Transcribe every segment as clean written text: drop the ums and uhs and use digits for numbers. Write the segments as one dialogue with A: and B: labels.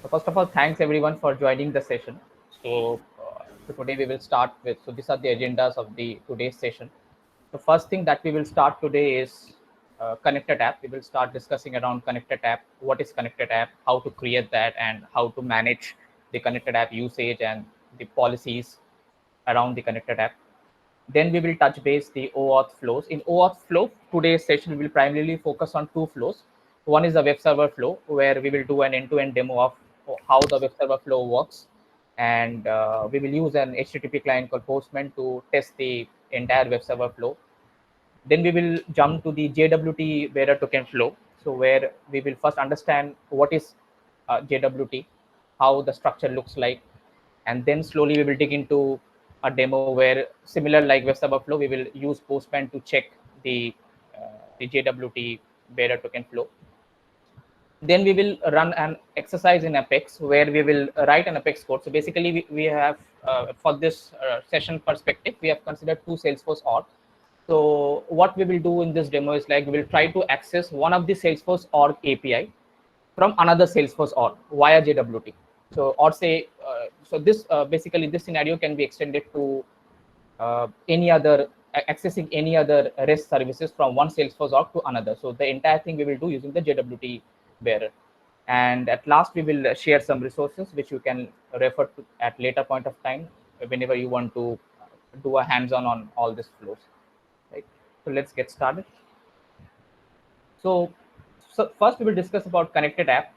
A: So first of all, thanks everyone for joining the session. So today we will start with, so these are the agendas of the today's session. The first thing that we will start today is connected app. We will start discussing around connected app, what is connected app, how to create that, and how to manage the connected app usage and the policies around the connected app. Then we will touch base the OAuth flows. In OAuth flow, today's session will primarily focus on two flows. One is the web server flow, where we will do an end-to-end demo of how the web server flow works. And we will use an HTTP client called Postman to test the entire web server flow. Then we will jump to the JWT bearer token flow. So where we will first understand what is JWT, how the structure looks like, and then slowly we will dig into a demo where similar like web server flow, we will use Postman to check the JWT bearer token flow. Then we will run an exercise in Apex where we will write an Apex code. So basically we have for this session perspective, we have considered two Salesforce org. So what we will do in this demo is like we will try to access one of the Salesforce org API from another Salesforce org via JWT. So or say so this basically this scenario can be extended to any other accessing any other REST services from one Salesforce org to another. So the entire thing we will do using the JWT bearer. And at last, we will share some resources which you can refer to at later point of time whenever you want to do a hands-on on all these flows. Right. So let's get started. So first we will discuss about connected app,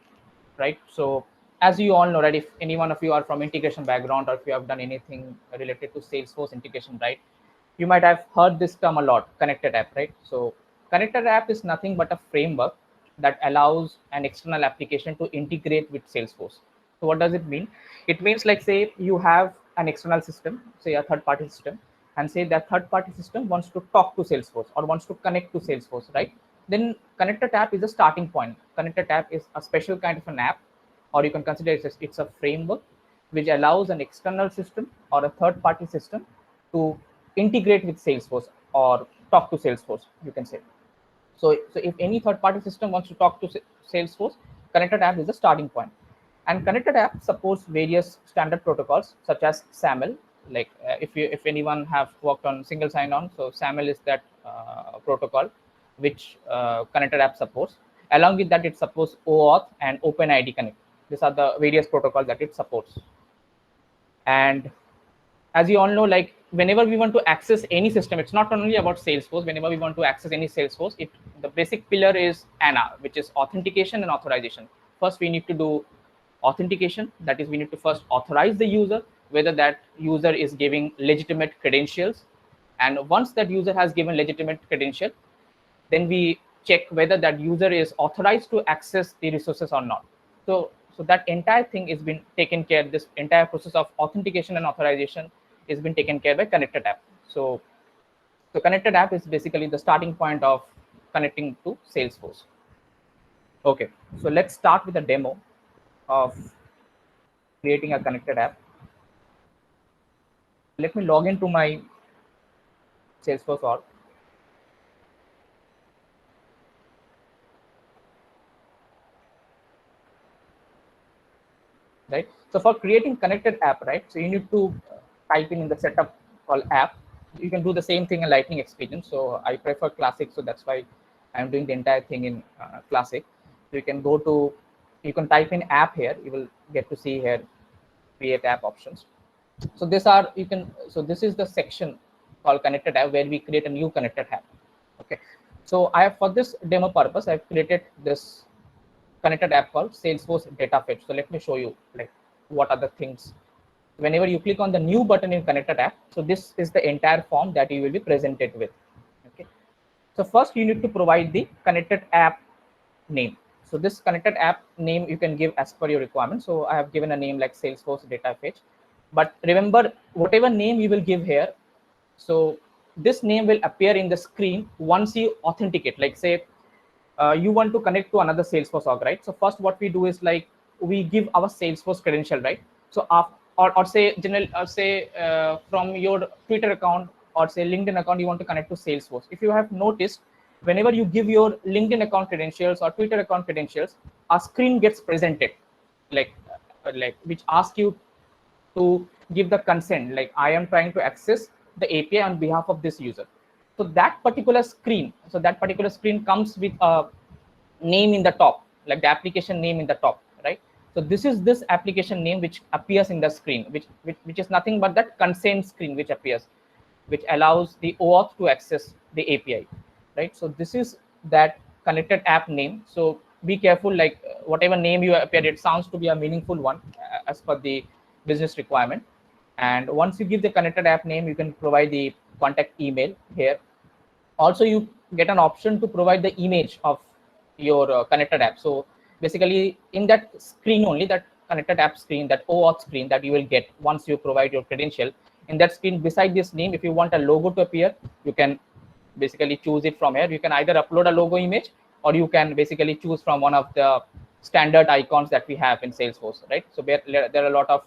A: right? So as you all know, right, if any one of you are from integration background or if you have done anything related to Salesforce integration, right, you might have heard this term a lot, connected app, right? So connected app is nothing but a framework that allows an external application to integrate with Salesforce. So what does it mean? It means like say you have an external system, say a third party system, and say that third party system wants to talk to Salesforce or wants to connect to Salesforce, right? Then connected app is a starting point. Connected app is a special kind of an app, or you can consider it's a framework which allows an external system or a third party system to integrate with Salesforce or talk to Salesforce, you can say. So if any third-party system wants to talk to Salesforce, connected app is the starting point. And connected app supports various standard protocols such as SAML. Like if anyone have worked on single sign-on, so SAML is that protocol which connected app supports. Along with that, it supports OAuth and OpenID Connect. These are the various protocols that it supports. And as you all know, like whenever we want to access any system, it's not only about Salesforce. Whenever we want to access any Salesforce, the basic pillar is ANA, which is authentication and authorization. First, we need to do authentication. That is, we need to first authorize the user, whether that user is giving legitimate credentials. And once that user has given legitimate credential, then we check whether that user is authorized to access the resources or not. So that entire thing is been taken care. This entire process of authentication and authorization is been taken care by connected app. So connected app is basically the starting point of connecting to Salesforce. Okay, so let's start with a demo of creating a connected app. Let me log into my Salesforce org. Right. So for creating connected app, right, so you need to type in the setup called app. You can do the same thing in Lightning Experience. So I prefer Classic, so that's why I'm doing the entire thing in Classic. So you can go to, you can type in app here. You will get to see here create app options. So this are you can. So this is the section called connected app where we create a new connected app. Okay. So I have, for this demo purpose, I've created this connected app called Salesforce Data Fetch. So let me show you like what are the things. Whenever you click on the new button in connected app, so this is the entire form that you will be presented with. Okay. So first you need to provide the connected app name. So this connected app name you can give as per your requirement. So I have given a name like Salesforce Data Fetch. But remember, whatever name you will give here, so this name will appear in the screen once you authenticate. Like say you want to connect to another Salesforce org, right? So first what we do is like we give our Salesforce credential, right? So or say general say from your Twitter account or say LinkedIn account, you want to connect to Salesforce. If you have noticed, whenever you give your LinkedIn account credentials or Twitter account credentials, a screen gets presented like like which ask you to give the consent, like I am trying to access the API on behalf of this user. So that particular screen, comes with a name in the top, like the application name in the top, right? So this is this application name which appears in the screen, which is nothing but that consent screen which appears, which allows the OAuth to access the API, right? So this is that connected app name. So be careful, like whatever name you appear, it sounds to be a meaningful one as per the business requirement. And once you give the connected app name, you can provide the contact email here. Also, you get an option to provide the image of your connected app. So basically, in that screen only, that connected app screen, that OAuth screen that you will get once you provide your credential, in that screen beside this name, if you want a logo to appear, you can basically choose it from here. You can either upload a logo image, or you can basically choose from one of the standard icons that we have in Salesforce, right? So there are a lot of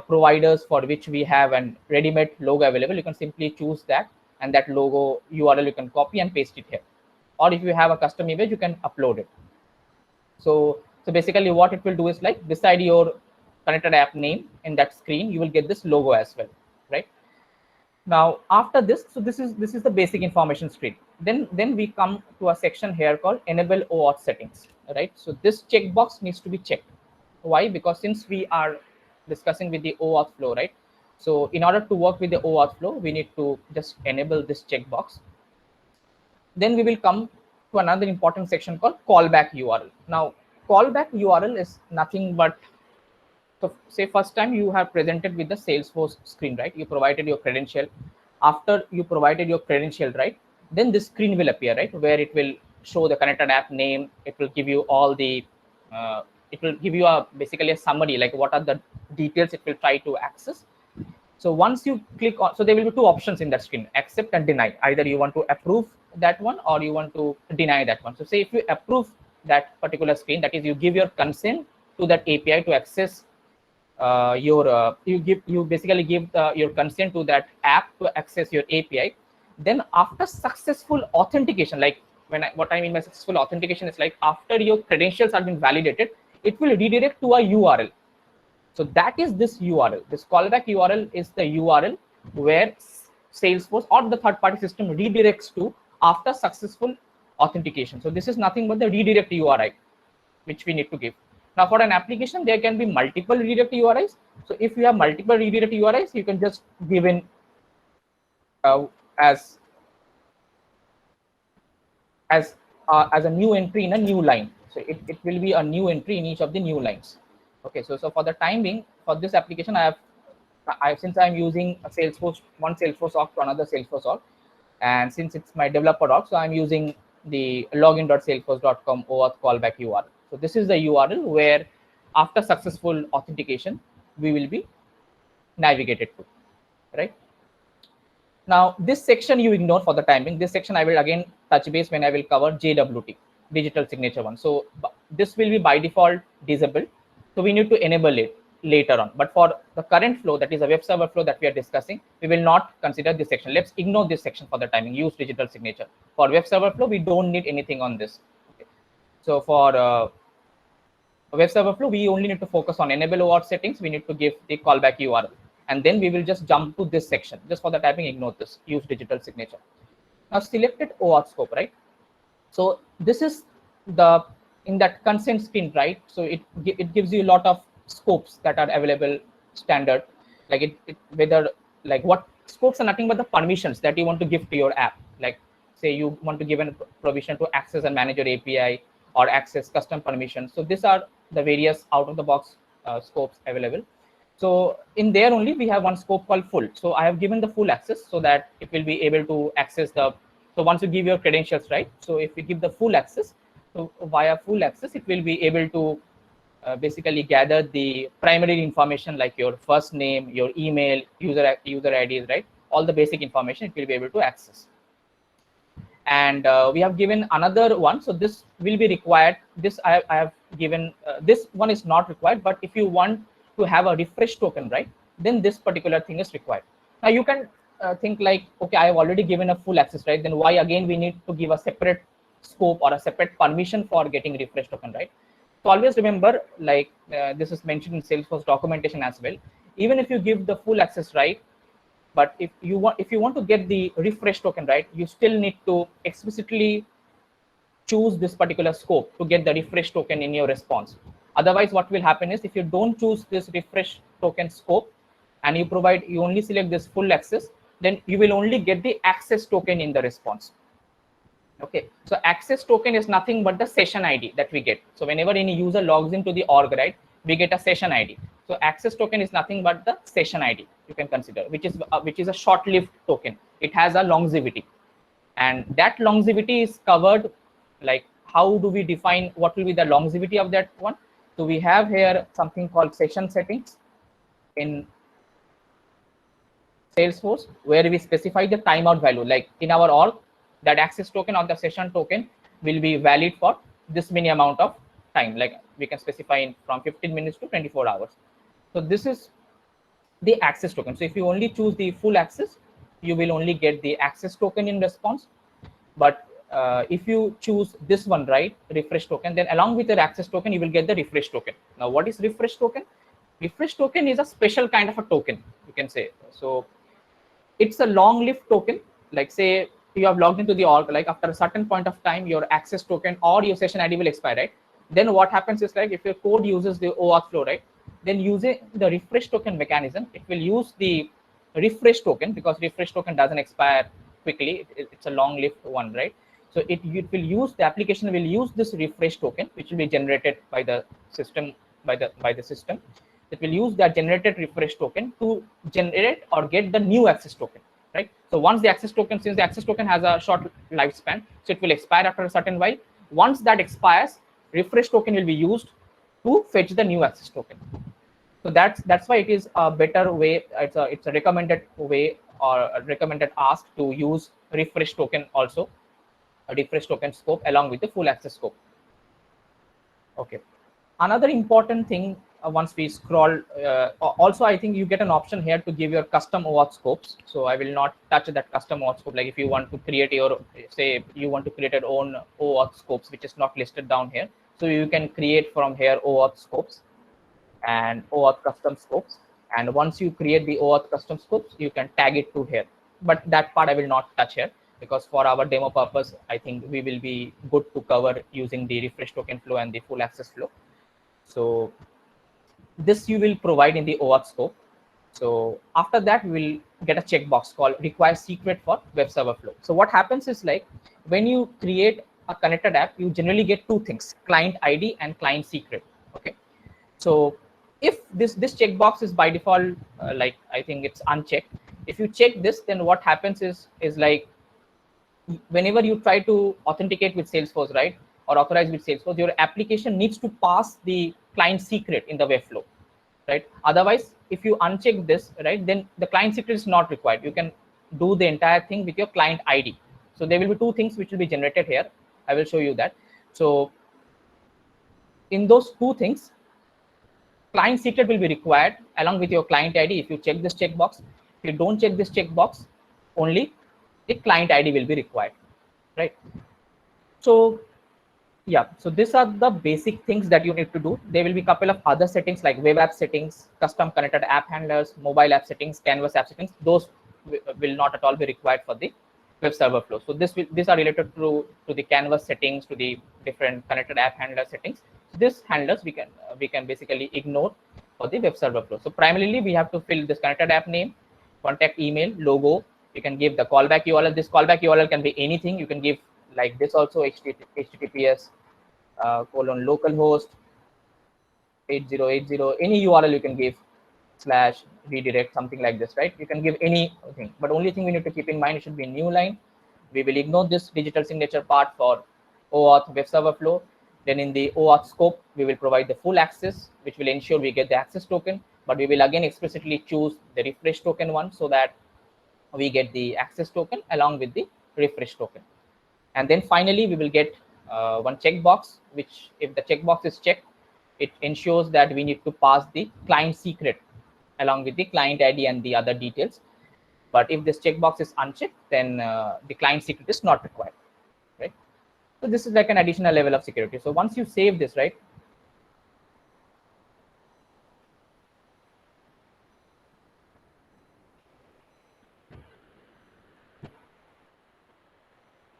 A: providers for which we have an ready-made logo available. You can simply choose that, and that logo URL you can copy and paste it here. Or if you have a custom image, you can upload it. So basically what it will do is, like, beside your connected app name in that screen, you will get this logo as well, right? Now after this, so this is the basic information screen. Then we come to a section here called enable OAuth settings, right? So this checkbox needs to be checked. Why? Because since we are discussing with the OAuth flow, right? So in order to work with the OAuth flow, we need to just enable this checkbox. Then we will come to another important section called callback URL. Now callback URL is nothing but, so say first time you have presented with the Salesforce screen, right? You provided your credential. After you provided your credential, right, then this screen will appear, right, where it will show the connected app name. It will give you all the it will give you a basically a summary, like what are the details it will try to access. So once you click on, so there will be two options in that screen: accept and deny. Either you want to approve that one, or you want to deny that one. So say if you approve that particular screen, that is, you give your consent to that API to access you basically give your consent to that app to access your API. Then after successful authentication, like what I mean by successful authentication is, like, after your credentials have been validated, it will redirect to a URL. So that is this URL. This callback URL is the URL where Salesforce or the third-party system redirects to after successful authentication. So this is nothing but the redirect URI which we need to give. Now for an application, there can be multiple redirect URIs. So if you have multiple redirect URIs, you can just give in as a new entry in a new line. So it will be a new entry in each of the new lines. Okay, so for the time being, for this application, since I'm using a one Salesforce org to another Salesforce org, and since it's my developer org, so I'm using the login.salesforce.com OAuth callback URL. So this is the URL where after successful authentication, we will be navigated to, right? Now this section you ignore for the time being. This section I will again touch base when I will cover JWT, digital signature one. So this will be by default disabled. So we need to enable it later on. But for the current flow, that is a web server flow that we are discussing, we will not consider this section. Let's ignore this section for the timing. Use digital signature. For web server flow, we don't need anything on this. Okay. So for web server flow, we only need to focus on enable OAuth settings. We need to give the callback URL. And then we will just jump to this section. Just for the typing, ignore this. Use digital signature. Now selected OAuth scope, right? So this is the in that consent screen, right? So it gives you a lot of scopes that are available standard, like whether, like, what scopes are nothing but the permissions that you want to give to your app. Like say you want to give a provision to access and manage your API or access custom permissions. So these are the various out of the box scopes available. So in there only we have one scope called full. So I have given the full access so that it will be able to access the, so once you give your credentials, right? So if you give the full access, so via full access, it will be able to basically gather the primary information like your first name, your email, user IDs, right? All the basic information it will be able to access. And we have given another one. So this will be required. This I have given, this one is not required, but if you want to have a refresh token, right, then this particular thing is required. Now you can think like, okay, I have already given a full access, right? Then why again we need to give a separate scope or a separate permission for getting refresh token, right? So always remember, like this is mentioned in Salesforce documentation as well. Even if you give the full access, right, but if you want to get the refresh token, right, you still need to explicitly choose this particular scope to get the refresh token in your response. Otherwise, what will happen is if you don't choose this refresh token scope and you only select this full access, then you will only get the access token in the response. Okay, so access token is nothing but the session ID that we get. So whenever any user logs into the org, right, we get a session ID. So access token is nothing but the session ID you can consider, which is a short-lived token. It has a longevity, and that longevity is covered. Like, how do we define what will be the longevity of that one? So we have here something called session settings in Salesforce, where we specify the timeout value. Like in our org, that access token or the session token will be valid for this many amount of time. Like we can specify in from 15 minutes to 24 hours. So this is the access token. So if you only choose the full access, you will only get the access token in response. But if you choose this one, right, refresh token, then along with your access token, you will get the refresh token. Now, what is refresh token? Refresh token is a special kind of a token, you can say. So it's a long-lived token. Like say you have logged into the org, like after a certain point of time, your access token or your session ID will expire, right? Then what happens is, like if your code uses the OAuth flow, right, then using the refresh token mechanism, it will use the refresh token, because refresh token doesn't expire quickly. It's a long-lived one, right? So it will use, the application will use this refresh token, which will be generated by the system, by the system. It will use that generated refresh token to generate or get the new access token, right? So once the access token, since the access token has a short lifespan, so it will expire after a certain while. Once that expires, refresh token will be used to fetch the new access token. So that's why it is a better way. It's a recommended way, or a recommended ask to use refresh token also, a refresh token scope along with the full access scope. Okay. Another important thing, once we scroll, also I think you get an option here to give your custom OAuth scopes. So I will not touch that custom OAuth scope. Like if you want to create your, say you want to create your own OAuth scopes, which is not listed down here, so you can create from here OAuth scopes and OAuth custom scopes. And once you create the OAuth custom scopes, you can tag it to here. But that part I will not touch here, because for our demo purpose, I think we will be good to cover using the refresh token flow and the full access flow. So this you will provide in the OAuth scope. So after that, we will get a checkbox called require secret for web server flow. So what happens is, like when you create a connected app, you generally get two things: client ID and client secret. Okay. So if this checkbox is by default, like I think it's unchecked. If you check this, then what happens is like whenever you try to authenticate with Salesforce, right, or authorize with Salesforce, your application needs to pass the client secret in the Webflow, right? Otherwise, if you uncheck this, right, then the client secret is not required. You can do the entire thing with your client ID. So there will be two things which will be generated here. I will show you that. So in those two things, client secret will be required along with your client ID if you check this checkbox. If you don't check this checkbox, only the client ID will be required, right? So yeah, so these are the basic things that you need to do. There will be a couple of other settings like web app settings, custom connected app handlers, mobile app settings, canvas app settings. Those will not at all be required for the web server flow. So these are related to the canvas settings, to the different connected app handler settings. These handlers we can basically ignore for the web server flow. So primarily we have to fill this connected app name, contact email, logo. You can give the callback URL. This callback URL can be anything. You can give like this also, HTTPS colon localhost 8080, any URL you can give, slash redirect, something like this, right? You can give anything, but only thing we need to keep in mind, it should be a new line. We will ignore this digital signature part for OAuth web server flow. Then in the OAuth scope, we will provide the full access, which will ensure we get the access token, but we will again explicitly choose the refresh token one, so that we get the access token along with the refresh token. And then finally, we will get one checkbox, which if the checkbox is checked, it ensures that we need to pass the client secret along with the client ID and the other details. But if this checkbox is unchecked, then the client secret is not required, right? So this is like an additional level of security. So once you save this, right,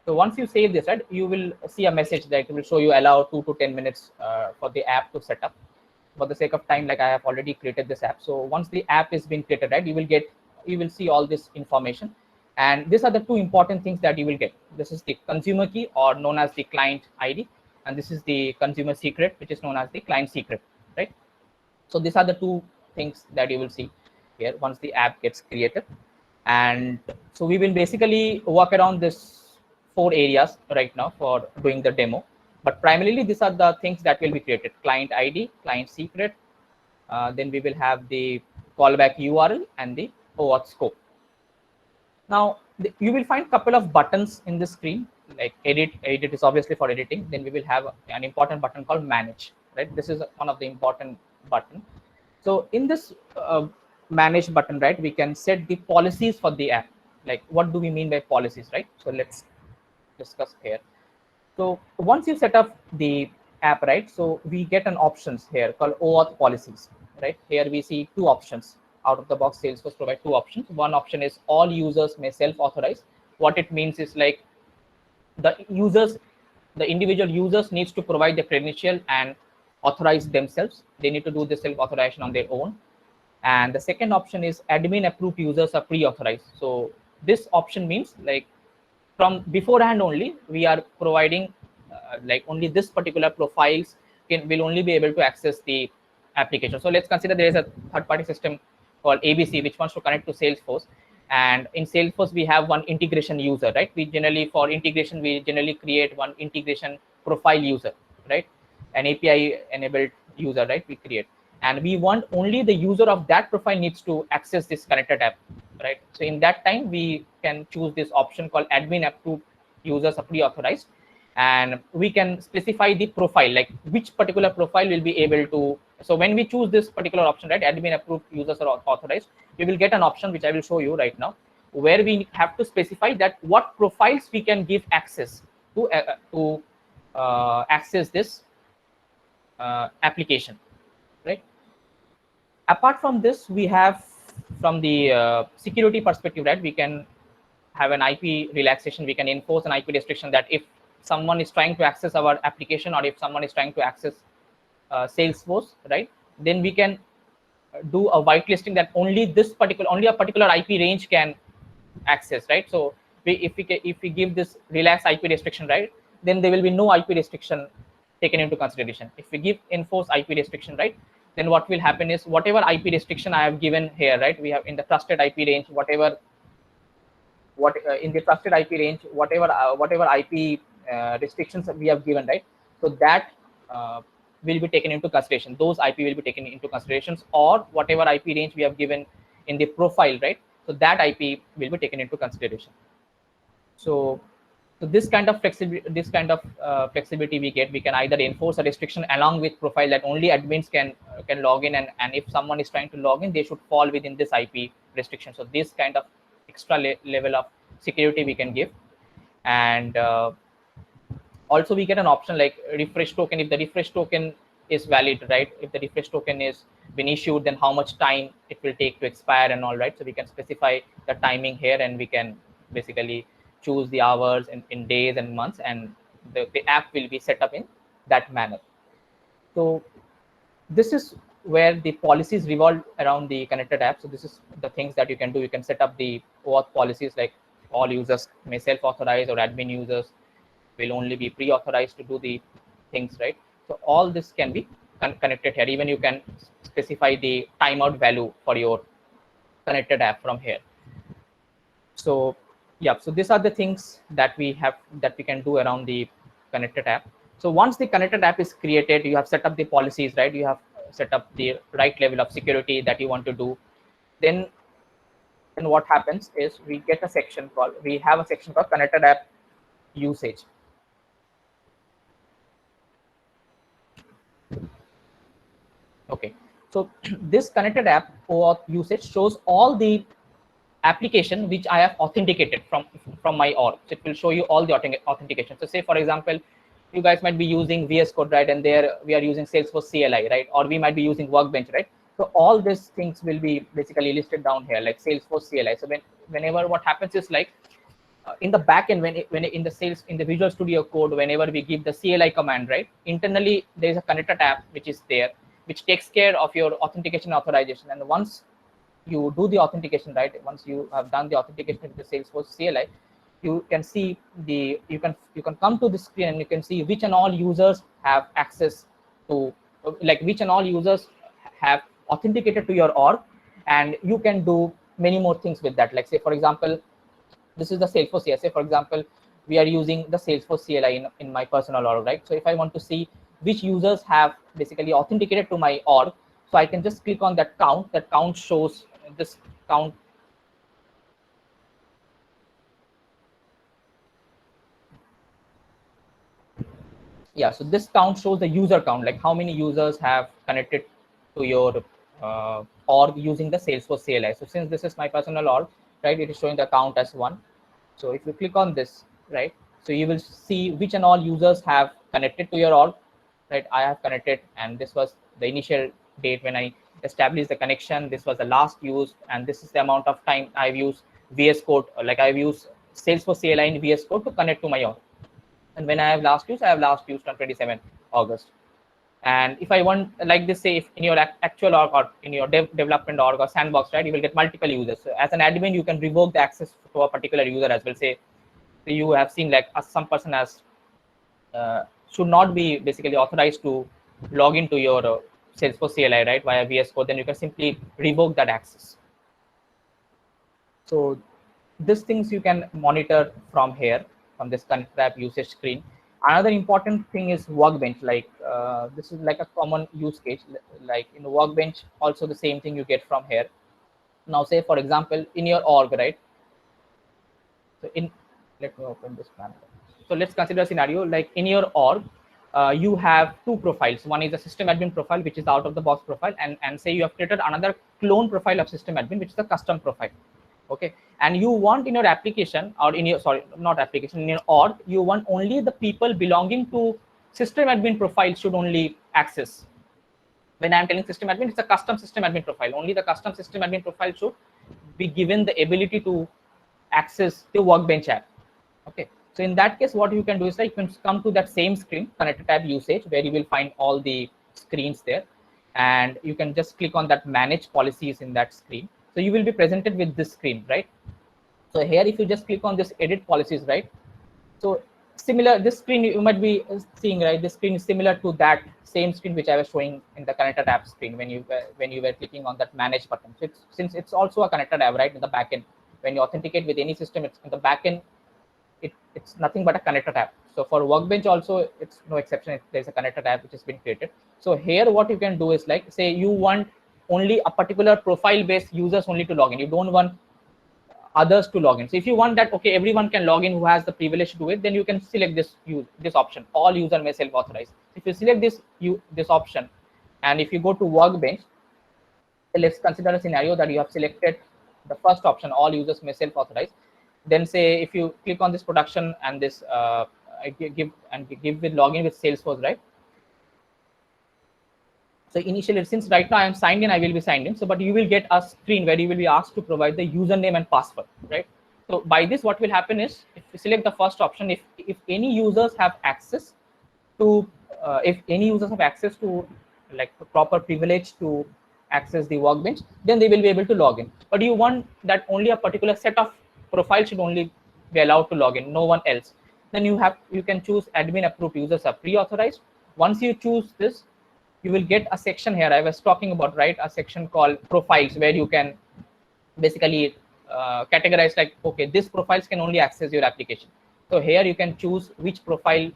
A: So once you save this, right, you will see a message that will show you allow 2 to 10 minutes for the app to set up. For the sake of time, like I have already created this app. So once the app is being created, right, you will see all this information. And these are the two important things that you will get. This is the consumer key, or known as the client ID, and this is the consumer secret, which is known as the client secret, right? So these are the two things that you will see here once the app gets created. And so we will basically work around this 4 areas right now for doing the demo. But primarily, these are the things that will be created: client ID, client secret. Then we will have the callback URL and the OAuth scope. Now, you will find a couple of buttons in the screen, like edit. Edit is obviously for editing. Then we will have an important button called manage, right? This is one of the important button. So in this manage button, right, we can set the policies for the app. Like, what do we mean by policies, right? So let's discuss here. So once you set up the app, right, so we get an options here called OAuth policies, right? Here we see two options. Out of the box, Salesforce provide two options. One option is all users may self-authorize. What it means is like the individual users needs to provide the credential and authorize themselves. They need to do the self-authorization on their own. And the second option is admin approved users are pre-authorized. So this option means like from beforehand only we are providing like only this particular profiles will only be able to access the application. So let's consider there is a third-party system called ABC which wants to connect to Salesforce, and in Salesforce we have one integration user, right? We generally, for integration, we generally create one integration profile user, right? An API enabled user, right? We create, and we want only the user of that profile needs to access this connected app, right? So in that time we can choose this option called admin approved users are pre-authorized, and we can specify the profile, like which particular profile will be able to. So when we choose this particular option, right, admin approved users are authorized, we will get an option which I will show you right now, where we have to specify that what profiles we can give access to access this application, right? Apart from this, we have, from the security perspective, right, we can have an IP relaxation. We can enforce an IP restriction that if someone is trying to access our application, or if someone is trying to access Salesforce, right, then we can do a whitelisting that only a particular IP range can access, right? So if we give this relaxed IP restriction, right, then there will be no IP restriction taken into consideration. If we give enforce IP restriction, right, then what will happen is whatever IP restriction I have given here, right, we have in the trusted IP range, in the trusted IP range, whatever IP restrictions that we have given, right, so that will be taken into consideration. Those IP will be taken into considerations, or whatever IP range we have given in the profile, right, so that IP will be taken into consideration. So this kind of flexibility we get. We can either enforce a restriction along with profile that only admins can log in, and if someone is trying to log in, they should fall within this IP restriction. So this kind of extra level of security we can give. And also we get an option like refresh token. If the refresh token is valid, right, if the refresh token is been issued, then how much time it will take to expire and all, right? So we can specify the timing here, and we can basically choose the hours in days and months, and the app will be set up in that manner. So this is where the policies revolve around the connected app. So this is the things that you can do. You can set up the OAuth policies, like all users may self-authorize, or admin users will only be pre-authorized to do the things, right? So all this can be connected here. Even you can specify the timeout value for your connected app from here. So yeah, so these are the things that we can do around the connected app. So once the connected app is created, you have set up the policies, right? You have set up the right level of security that you want to do. Then what happens is we have a section called connected app usage. Okay, so this connected app OAuth usage shows all the application which I have authenticated from my org. So it will show you all the authentication. So say for example, you guys might be using VS Code, right, and there we are using Salesforce CLI, right, or we might be using Workbench, right? So all these things will be basically listed down here, like Salesforce CLI. So whenever what happens is like in the backend, in the sales, in the Visual Studio Code, whenever we give the CLI command, right, internally there is a connector tab which is there, which takes care of your authentication authorization. And once you do the authentication, right, once you have done the authentication with the Salesforce CLI, you can see you can come to the screen and you can see which and all users have access to, like which and all users have authenticated to your org, and you can do many more things with that. Like say for example, this is the Salesforce CSA. For example, we are using the Salesforce CLI in my personal org, right? So if I want to see which users have basically authenticated to my org, so I can just click on that count. That count shows this count. Yeah, so this count shows the user count, like how many users have connected to your org using the Salesforce CLI. So since this is my personal org, right, it is showing the count as 1. So if you click on this, right, so you will see which and all users have connected to your org, right? I have connected, and this was the initial date when I established the connection. This was the last use, and this is the amount of time I've used VS Code, like I've used Salesforce CLI in VS Code to connect to my org. And when I have last used on 27 August. And if I want, like this, say if in your actual org or in your development org or sandbox, right, you will get multiple users. So as an admin, you can revoke the access to a particular user as well. Say you have seen like some person has should not be basically authorized to log into your Salesforce CLI, right, via VS Code, then you can simply revoke that access. So these things you can monitor from here, from this Connected App usage screen. Another important thing is Workbench. Like this is like a common use case. Like in Workbench, also the same thing you get from here. Now, say for example, in your org, right? So let me open this panel. So let's consider a scenario like in your org, you have two profiles. One is a system admin profile, which is the out of the box profile, and say you have created another clone profile of system admin, which is a custom profile. Okay, and you want in your application, or in your, sorry, not application, in your org, you want only the people belonging to system admin profile should only access. When I'm telling system admin, it's a custom system admin profile. Only the custom system admin profile should be given the ability to access the Workbench app. Okay, so in that case, what you can do is like you can come to that same screen, Connected Tab usage, where you will find all the screens there, and you can just click on that manage policies in that screen. So you will be presented with this screen, right? So here, if you just click on this edit policies, right? So similar, this screen you might be seeing, right? This screen is similar to that same screen which I was showing in the Connected App screen when you were clicking on that manage button. So since it's also a Connected App, right, in the backend, when you authenticate with any system, it's in the backend. It's nothing but a Connected App. So for Workbench also, it's no exception. There's a Connected App which has been created. So here, what you can do is like, say you want only a particular profile-based users only to log in. You don't want others to log in. So if you want that, okay, everyone can log in who has the privilege to do it, then you can select this option. All user may self-authorize. If you select this option, and if you go to Workbench, let's consider a scenario that you have selected the first option, all users may self-authorize. Then say if you click on this production and this give with login with Salesforce, right? So initially, since right now I am signed in, I will be signed in. So, but you will get a screen where you will be asked to provide the username and password, right? So by this, what will happen is, if you select the first option, if any users have access to, like the proper privilege to access the Workbench, then they will be able to log in. But you want that only a particular set of profiles should only be allowed to log in, no one else. Then you can choose admin approved users are pre-authorized. Once you choose this, you will get a section here I was talking about, right? A section called profiles, where you can basically categorize like, okay, this profiles can only access your application. So here you can choose which profile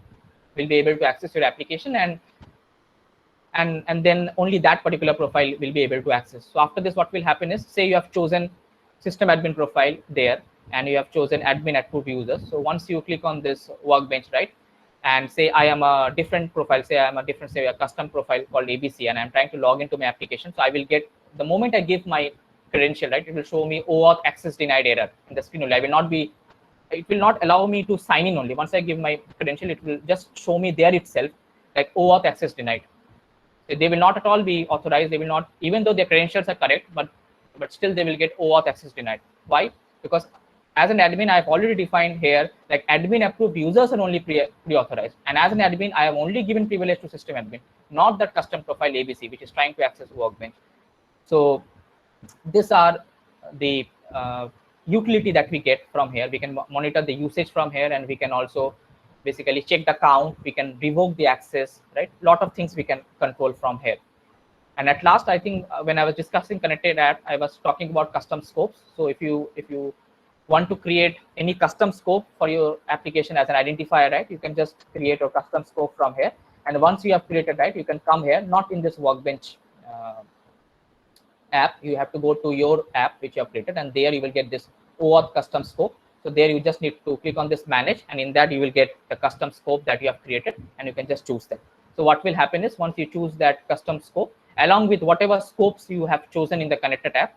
A: will be able to access your application, and then only that particular profile will be able to access. So after this, what will happen is, say you have chosen system admin profile there, and you have chosen admin approved users. So once you click on this Workbench, right, and say I am a different profile, say I am a different, say a custom profile called ABC, and I'm trying to log into my application. So I will get, the moment I give my credential, right, it will show me OAuth access denied error in the screen. It will not allow me to sign in only. Once I give my credential, it will just show me there itself, like OAuth access denied. They will not at all be authorized. They will not, even though their credentials are correct, but still they will get OAuth access denied. Why? Because as an admin, I've already defined here, like admin approved users are only pre-authorized. And as an admin, I have only given privilege to system admin, not that custom profile ABC, which is trying to access Workbench. So these are the utility that we get from here. We can monitor the usage from here, and we can also basically check the count. We can revoke the access, right? A lot of things we can control from here. And at last, I think when I was discussing connected app, I was talking about custom scopes. So if you want to create any custom scope for your application as an identifier, right, you can just create a custom scope from here. And once you have created, right, you can come here, not in this Workbench app. You have to go to your app which you have created, and there you will get this OAuth custom scope. So there you just need to click on this manage, and in that you will get the custom scope that you have created, and you can just choose that. So what will happen is once you choose that custom scope, along with whatever scopes you have chosen in the connected app,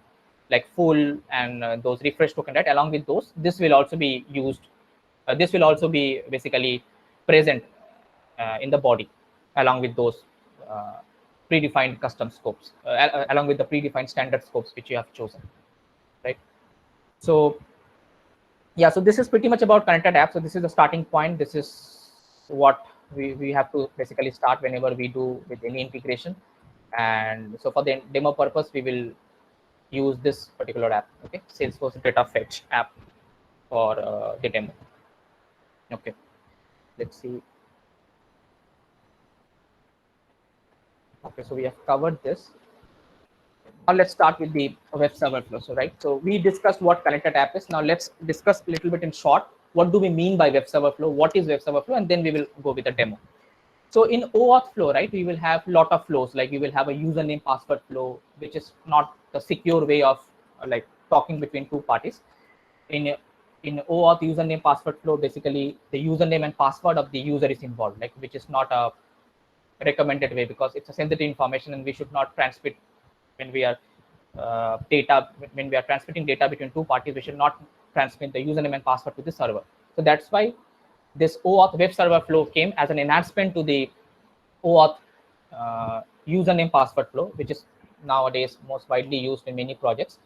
A: like full and those refresh token, right, along with those, this will also be used. This will also be basically present in the body along with those predefined custom scopes, along with the predefined standard scopes which you have chosen, right? So yeah, so this is pretty much about connected app. So this is the starting point. This is what we have to basically start whenever we do with any integration. And so for the demo purpose, we will use this particular app, okay, Salesforce Data Fetch app for the demo. Okay, let's see. Okay, so we have covered this. Now let's start with the web server flow. So right, so we discussed what connected app is. Now let's discuss a little bit in short, what do we mean by web server flow, what is web server flow, and then we will go with the demo. So in OAuth flow, right, we will have a lot of flows. Like you will have a username password flow, which is not the secure way of like talking between two parties. In OAuth username password flow, basically the username and password of the user is involved, like which is not a recommended way because it's a sensitive information and we should not transmit when we are when we are transmitting data between two parties. We should not transmit the username and password to the server. So that's why this OAuth web server flow came as an enhancement to the OAuth username password flow, which is nowadays most widely used in many projects.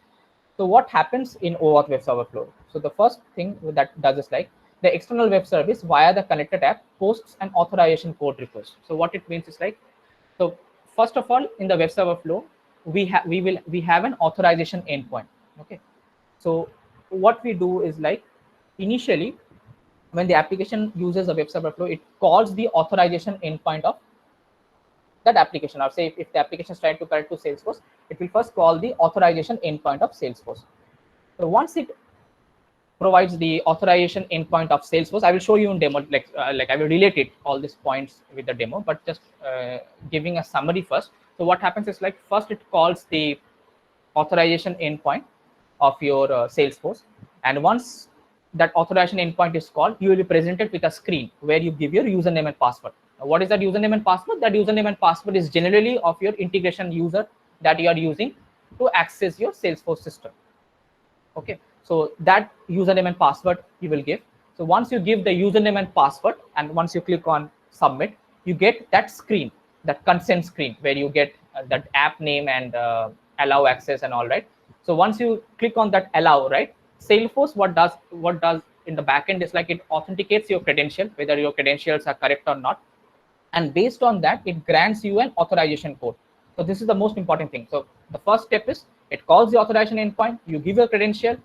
A: So what happens in OAuth web server flow? So the first thing that does is like the external web service via the connected app posts an authorization code request. So what it means is like, so first of all, in the web server flow, we have an authorization endpoint. Okay, so what we do is like initially when the application uses a web server flow, it calls the authorization endpoint of that application. Or say if the application is trying to connect to Salesforce, it will first call the authorization endpoint of Salesforce. So once it provides the authorization endpoint of Salesforce, I will show you in demo, like I will relate it all these points with the demo, but just giving a summary first. So what happens is like first it calls the authorization endpoint of your Salesforce, and once that authorization endpoint is called, you will be presented with a screen where you give your username and password. Now, what is that username and password? That username and password is generally of your integration user that you are using to access your Salesforce system. Okay, so that username and password you will give. So once you give the username and password, and once you click on submit, you get that screen, that consent screen where you get that app name and allow access and all, right? So once you click on that allow, right, Salesforce what does in the backend is like it authenticates your credential, whether your credentials are correct or not, and based on that it grants you an authorization code. So this is the most important thing. So the first step is it calls the authorization endpoint, you give your credential.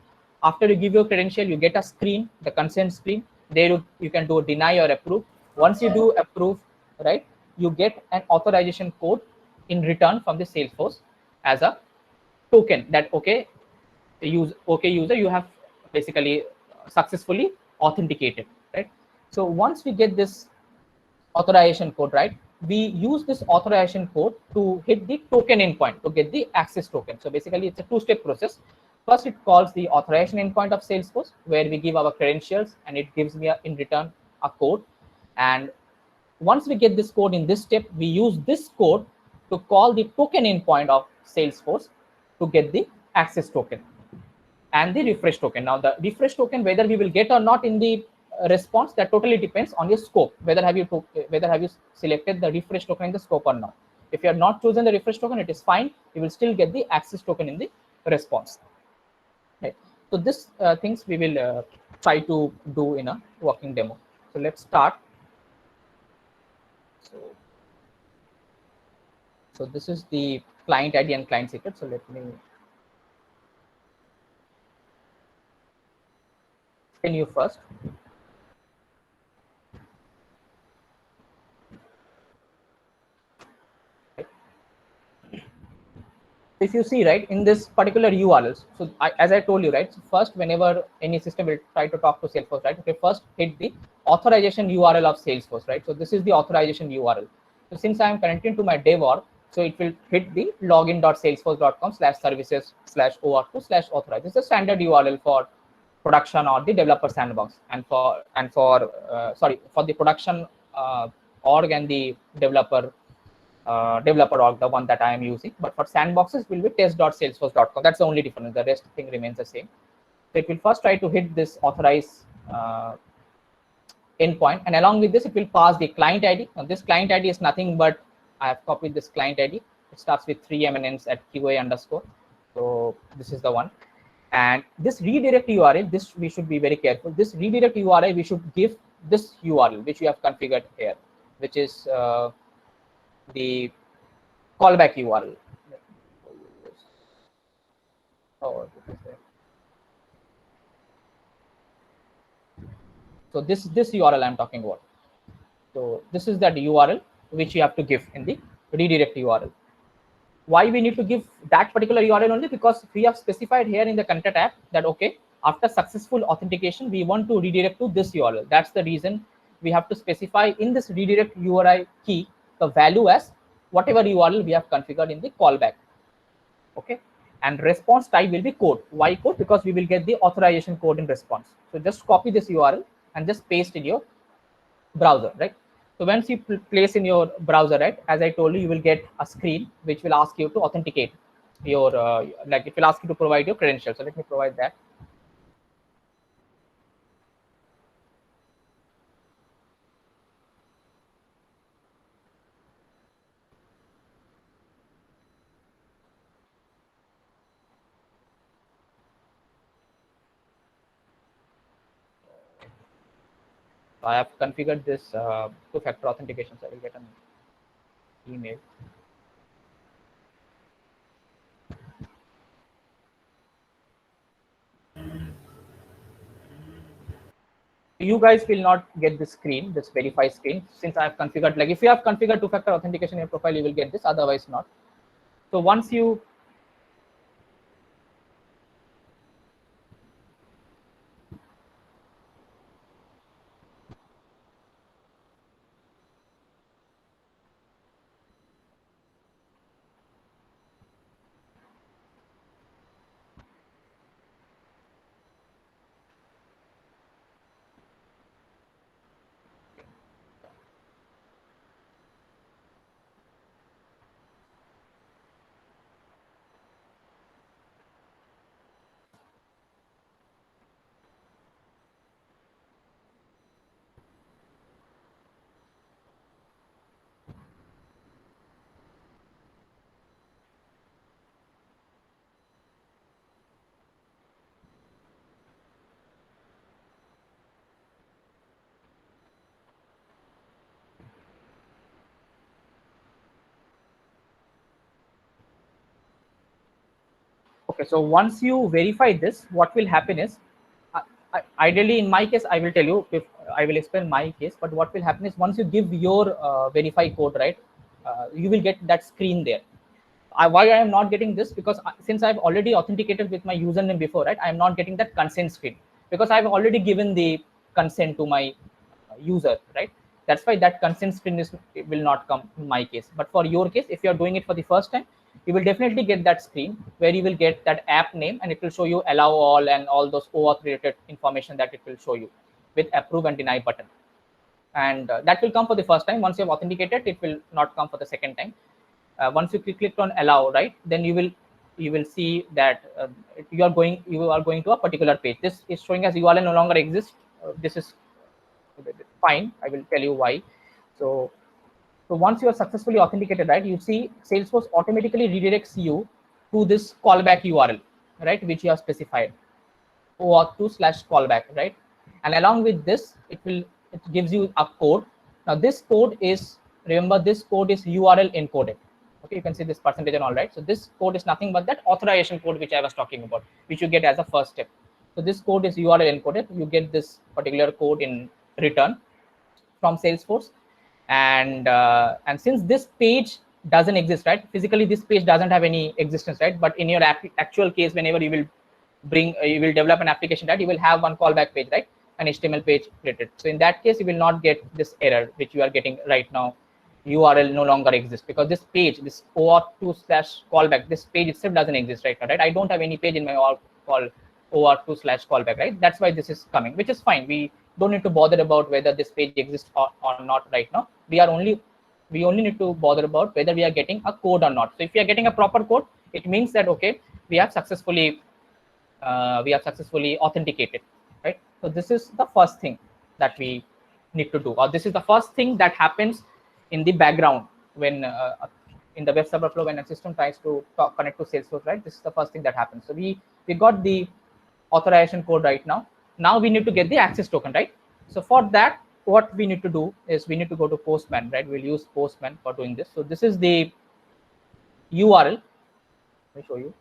A: After you give your credential, you get a screen, the consent screen. There you can do deny or approve. Once you do approve, right, you get an authorization code in return from the Salesforce as a token that okay user, you have basically successfully authenticated, right? So once we get this authorization code, right, we use this authorization code to hit the token endpoint to get the access token. So basically it's a two-step process. First it calls the authorization endpoint of Salesforce where we give our credentials and it gives me in return a code. And once we get this code in this step, we use this code to call the token endpoint of Salesforce to get the access token and the refresh token. Now the refresh token, whether we will get or not in the response, that totally depends on your scope, whether have you selected the refresh token in the scope or not. If you have not chosen the refresh token, it is fine, you will still get the access token in the response, right? So this things we will try to do in a working demo. So let's start. So this is the client ID and client secret. So let me explain you first. If you see, right, in this particular URLs, so as I told you, right, so first whenever any system will try to talk to Salesforce, right, okay, first hit the authorization URL of Salesforce, right? So this is the authorization URL. So since I am connecting to my dev org, so it will hit the login.salesforce.com/services/or2/authorize. It's a standard URL for production or the developer sandbox, and for for the production org and the developer org, the one that I am using. But for sandboxes will be test.salesforce.com. That's the only difference. The rest thing remains the same. So it will first try to hit this authorize endpoint, and along with this, it will pass the client ID. Now this client ID is nothing but, I have copied this client ID. It starts with 3 M and ends at QA underscore. So this is the one. And this redirect URL, this we should be very careful. This redirect URL, we should give this URL, which we have configured here, which is the callback URL. Oh, so this URL I'm talking about. So this is that URL which you have to give in the redirect URL. Why we need to give that particular URL only? Because we have specified here in the Connected app that, okay, after successful authentication, we want to redirect to this URL. That's the reason we have to specify in this redirect URI key the value as whatever URL we have configured in the callback. Okay, and response type will be code. Why code? Because we will get the authorization code in response. So just copy this URL and just paste in your browser, right? So once you place in your browser, right, as I told you, you will get a screen which will ask you to authenticate your like it will ask you to provide your credentials. So let me provide that. So I have configured this two-factor authentication, so I will get an email. You guys will not get this screen, this verify screen, since I have configured, like if you have configured two-factor authentication in your profile, you will get this, otherwise not. So once you okay, so once you verify this, what will happen is, ideally in my case, I will tell you, if I will explain my case, but what will happen is once you give your verify code, right, you will get that screen there. Why I am not getting this? Because since I've already authenticated with my username before, right, I am not getting that consent screen because I've already given the consent to my user, right? That's why that consent screen is, it will not come in my case. But for your case, if you're doing it for the first time, you will definitely get that screen where you will get that app name, and it will show you allow all and all those OAuth related information that it will show you with approve and deny button. And that will come for the first time. Once you have authenticated, it will not come for the second time. Once you click on allow, right, then you will see that you are going to a particular page. This is showing as URL no longer exists. This is fine. I will tell you why. So once you are successfully authenticated, right, you see Salesforce automatically redirects you to this callback URL, right, which you have specified. OAuth2/callback, right? And along with this, it gives you a code. Now this code is, remember, this code is URL encoded. Okay, you can see this percentage and all, right? So this code is nothing but that authorization code which I was talking about, which you get as a first step. So this code is URL encoded. You get this particular code in return from Salesforce, and since this page doesn't exist, right, physically this page doesn't have any existence, right, but in your actual case, whenever you will you will develop an application, right, you will have one callback page, right, an HTML page created. So in that case, you will not get this error which you are getting right now. URL no longer exists, because this page, this OAuth2/callback, this page itself doesn't exist right now, right? I don't have any page in my OAuth2/callback, right? That's why this is coming, which is fine. We don't need to bother about whether this page exists or not right now. We only need to bother about whether we are getting a code or not. So if we are getting a proper code, it means that okay, we have successfully authenticated, right? So this is the first thing that we need to do, or this is the first thing that happens in the background when in the web server flow, when a system tries to connect to Salesforce, right? This is the first thing that happens. So we got the authorization code right now. Now we need to get the access token, right? So for that, what we need to do is we need to go to Postman, right? We'll use Postman for doing this. So this is the URL. Let me show you.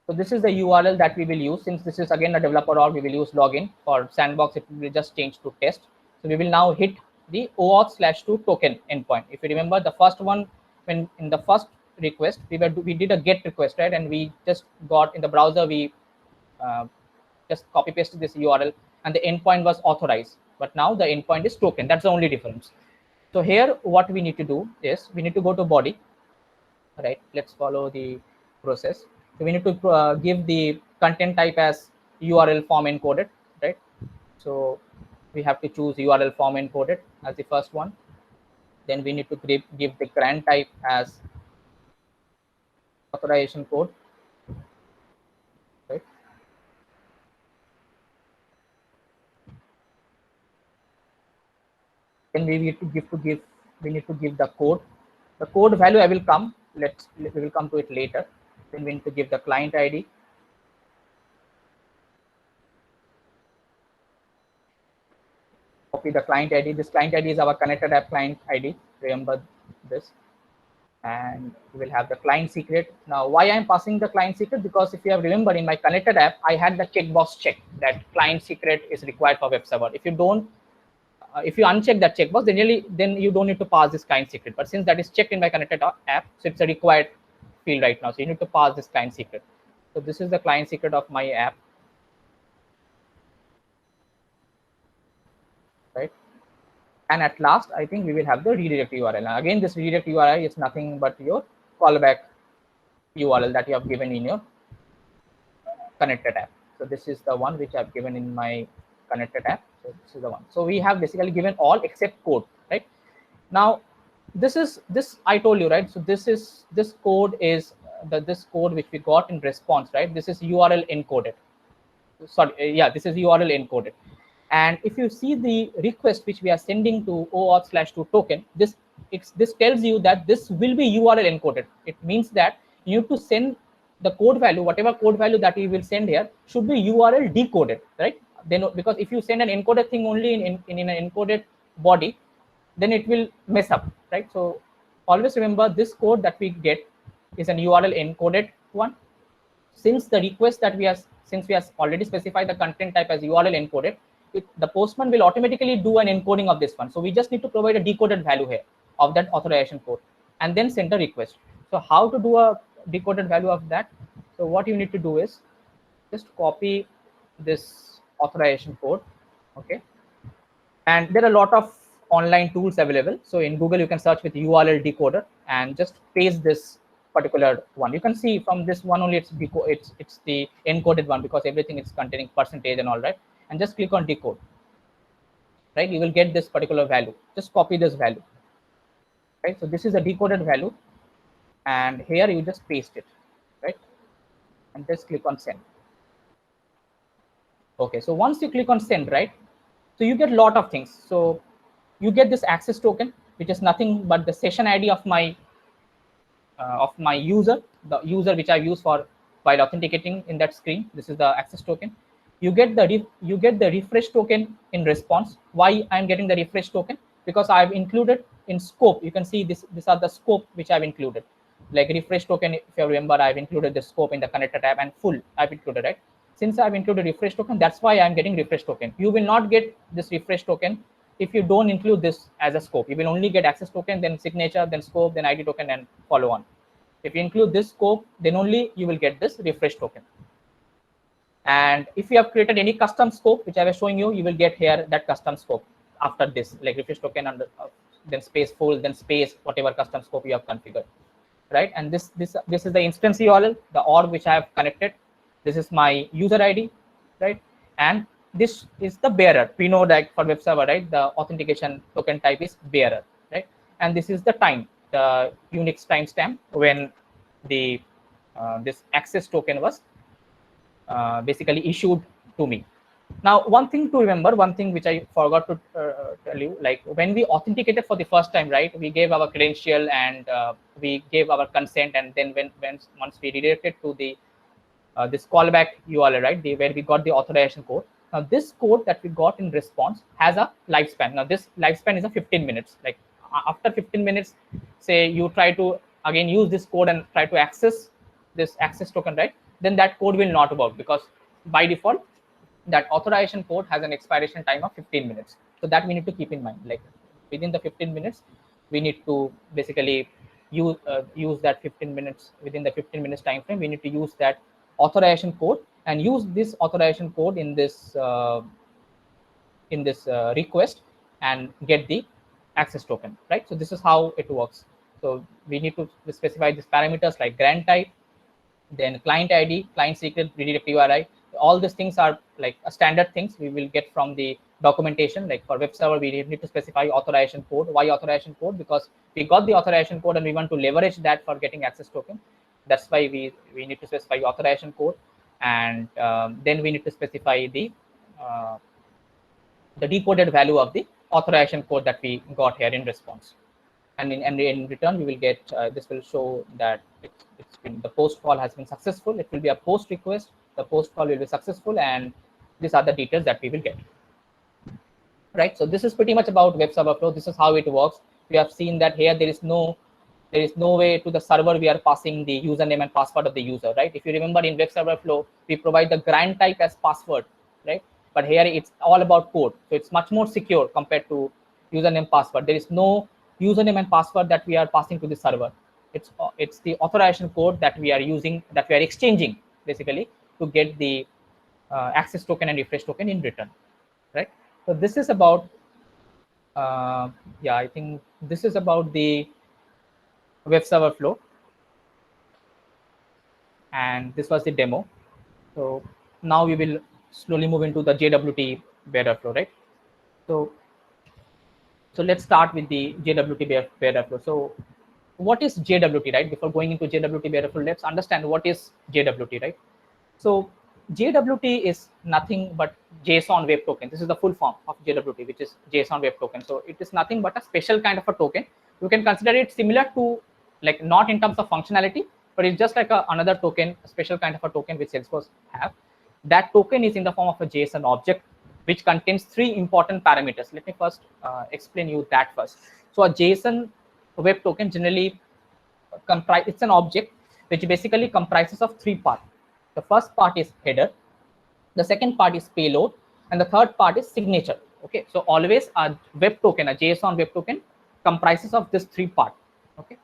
A: So this is the URL that we will use. Since this is again a developer org, we will use login. For Sandbox, it will just change to test. So we will now hit the OAuth/2 token endpoint. If you remember the first one, when in the first request, we did a GET request, right? And we just got in the browser, we just copy pasted this URL, and the endpoint was authorized. But now the endpoint is token. That's the only difference. So here, what we need to do is we need to go to body, right? Let's follow the process. So we need to give the content type as URL form encoded, right? So we have to choose URL form encoded as the first one. Then we need to give the grant type as authorization code, right? Then we need to give the code. The code value I will come. We will come to it later. Then we need to give the client ID. Copy the client ID. This client ID is our connected app client ID. Remember this. And we will have the client secret. Now, why I'm passing the client secret? Because if you have remembered, in my connected app, I had the checkbox check that client secret is required for web server. If you don't, if you uncheck that checkbox, then you don't need to pass this client secret. But since that is checked in my connected app, so it's a required field right now. So you need to pass this client secret. So this is the client secret of my app, right? And at last, I think we will have the redirect URL. Now, again, this redirect URL is nothing but your callback URL that you have given in your connected app. So this is the one which I've given in my connected app. So this is the one. So we have basically given all except code, right? Now, this I told you, right? So this code is this code which we got in response, right? This is URL encoded. Sorry, yeah, this is URL encoded. And if you see the request which we are sending to OAuth/2 token, this tells you that this will be URL encoded. It means that you need to send the code value, whatever code value that we will send here, should be URL decoded, right? Then, because if you send an encoded thing only in an encoded body, then it will mess up, right? So always remember, this code that we get is an URL encoded one. Since the request that we have already specified the content type as URL encoded, the Postman will automatically do an encoding of this one. So we just need to provide a decoded value here of that authorization code and then send a request. So how to do a decoded value of that? So what you need to do is just copy this authorization code, okay? And there are a lot of online tools available. So in Google, you can search with URL decoder and just paste this particular one. You can see from this one only, it's the encoded one, because everything is containing percentage and all, right? And just click on decode, right? You will get this particular value. Just copy this value, right? So this is a decoded value, and here you just paste it, right? And just click on send. Okay, so once you click on send, right, so you get a lot of things. So you get this access token, which is nothing but the session ID of my user, the user which I've used for while authenticating in that screen. This is the access token. You get the refresh token in response. Why I'm getting the refresh token? Because I've included in scope. You can see this. These are the scope which I've included. Like refresh token, if you remember, I've included the scope in the connector tab, and full I've included, right? Since I've included refresh token, that's why I'm getting refresh token. You will not get this refresh token if you don't include this as a scope. You will only get access token, then signature, then scope, then ID token, and follow on. If you include this scope, then only you will get this refresh token. And if you have created any custom scope, which I was showing you, you will get here that custom scope after this, like refresh token, and then space full, then space, whatever custom scope you have configured, right? And this is the instance URL, the org which I have connected. This is my user ID, right? And this is the bearer. We know that for web server, right, the authentication token type is bearer, right? And this is the time, the Unix timestamp when the this access token was basically issued to me. Now, one thing to remember, one thing which I forgot to tell you, like when we authenticated for the first time, right, we gave our credential and we gave our consent, and then once we redirected to the this callback URL, right, where we got the authorization code. Now, this code that we got in response has a lifespan. Now, this lifespan is a 15 minutes. Like after 15 minutes, say you try to again use this code and try to access this access token, right, then that code will not work, because by default that authorization code has an expiration time of 15 minutes. So that we need to keep in mind. Like within the 15 minutes, we need to basically use that 15 minutes. Within the 15 minutes time frame, we need to use that authorization code and use this authorization code in this request and get the access token, right? So this is how it works. So we need to specify these parameters like grant type, then client ID, client secret, redirect URI. All these things are like a standard things we will get from the documentation. Like for web server, we need to specify authorization code. Why authorization code? Because we got the authorization code and we want to leverage that for getting access token. That's why we need to specify authorization code, and then we need to specify the decoded value of the authorization code that we got here in response. And in return, we will get this will show that the post call has been successful. It will be a post request. The post call will be successful, and these are the details that we will get. Right. So this is pretty much about web server flow. This is how it works. We have seen that here there is no way to the server we are passing the username and password of the user. Right. If you remember in web server flow, we provide the grant type as password. Right. But here it's all about code. So it's much more secure compared to username password. There is no username and password that we are passing to the server. It's the authorization code that we are using, that we are exchanging basically to get the access token and refresh token in return, right? So this is about I think this is about the web server flow, and this was the demo. So now we will slowly move into the JWT bearer flow, right? So let's start with the JWT bearer flow. So what is JWT, right? Before going into JWT bearer flow, let's understand what is JWT, right? So JWT is nothing but JSON Web Token. This is the full form of JWT, which is JSON Web Token. So it is nothing but a special kind of a token. You can consider it similar to, like, not in terms of functionality, but it's just like another token, a special kind of a token which Salesforce have. That token is in the form of a JSON object, which contains 3 important parameters. Let me first explain you that first. So a JSON Web Token generally it's an object which basically comprises of 3 parts. The first part is header, the second part is payload, and the third part is signature. Okay, so always a web token, a JSON Web Token, comprises of this 3 parts. Okay,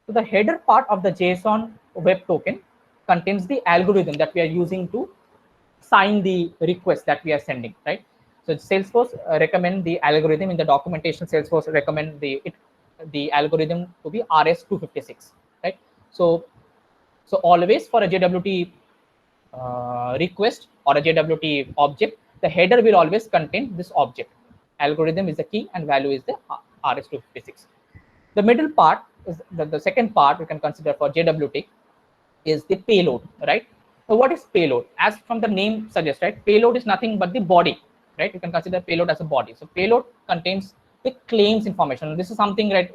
A: so the header part of the JSON Web Token contains the algorithm that we are using to sign the request that we are sending, right? So Salesforce recommend the algorithm in the documentation. Salesforce recommend the algorithm to be RS-256, right? So always for a JWT request or a JWT object, the header will always contain this object. Algorithm is the key and value is the RS-256. The middle part is the second part we can consider for JWT is the payload, right? So what is payload? As from the name suggests, right? Payload is nothing but the body, right? You can consider payload as a body. So payload contains the claims information. This is something, right,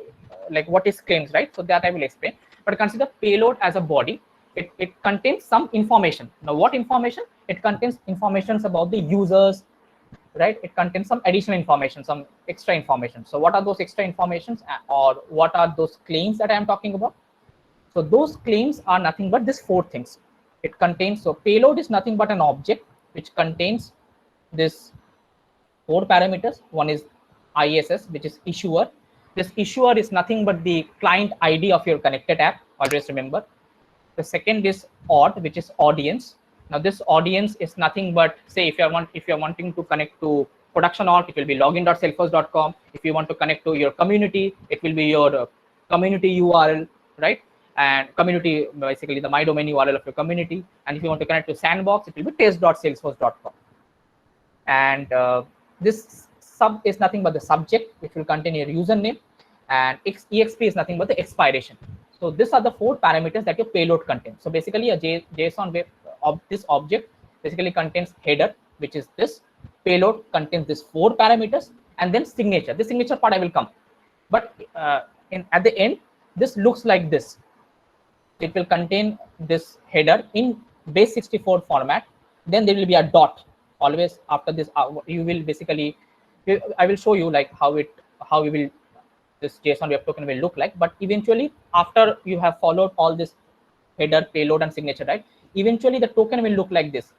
A: like what is claims, right? So that I will explain. But consider payload as a body. it contains some information. Now, what information? It contains informations about the users, right? It contains some additional information, some extra information. So what are those extra informations, or what are those claims that I am talking about? So those claims are nothing but these four things. It contains, so payload is nothing but an object which contains this four parameters. One is ISS, which is issuer. This issuer is nothing but the client ID of your connected app. Always remember. The second is auth, which is audience. Now this audience is nothing but, say, if you're wanting to connect to production org, it will be login.salesforce.com. If you want to connect to your community, it will be your community URL, right? And community, basically the my domain URL of your community. And if you want to connect to Sandbox, it will be test.salesforce.com. And this sub is nothing but the subject, which will contain your username, and exp is nothing but the expiration. So these are the four parameters that your payload contains. So basically a JSON web of this object basically contains header, which is this. Payload contains this four parameters, and then signature. The signature part I will come, but at the end, this looks like this. It will contain this header in base64 format. Then there will be a dot. Always after this, you will basically, I will show you like how we will, this JSON web token will look like. But eventually, after you have followed all this header, payload, and signature, right? Eventually, the token will look like this.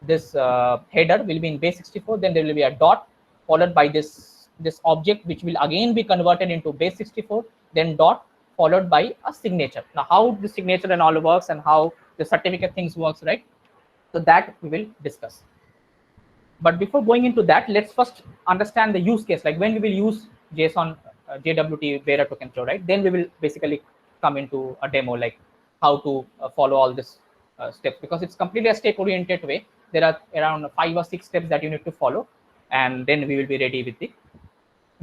A: This header will be in base64. Then there will be a dot followed by this object, which will again be converted into base64. Then dot followed by a signature. Now, how the signature and all works and how the certificate things works, right? So that we will discuss. But before going into that, let's first understand the use case, like when we will use JSON JWT bearer token flow, right? Then we will basically come into a demo, like how to follow all this steps, because it's completely a step oriented way. There are around 5 or 6 steps that you need to follow, and then we will be ready with the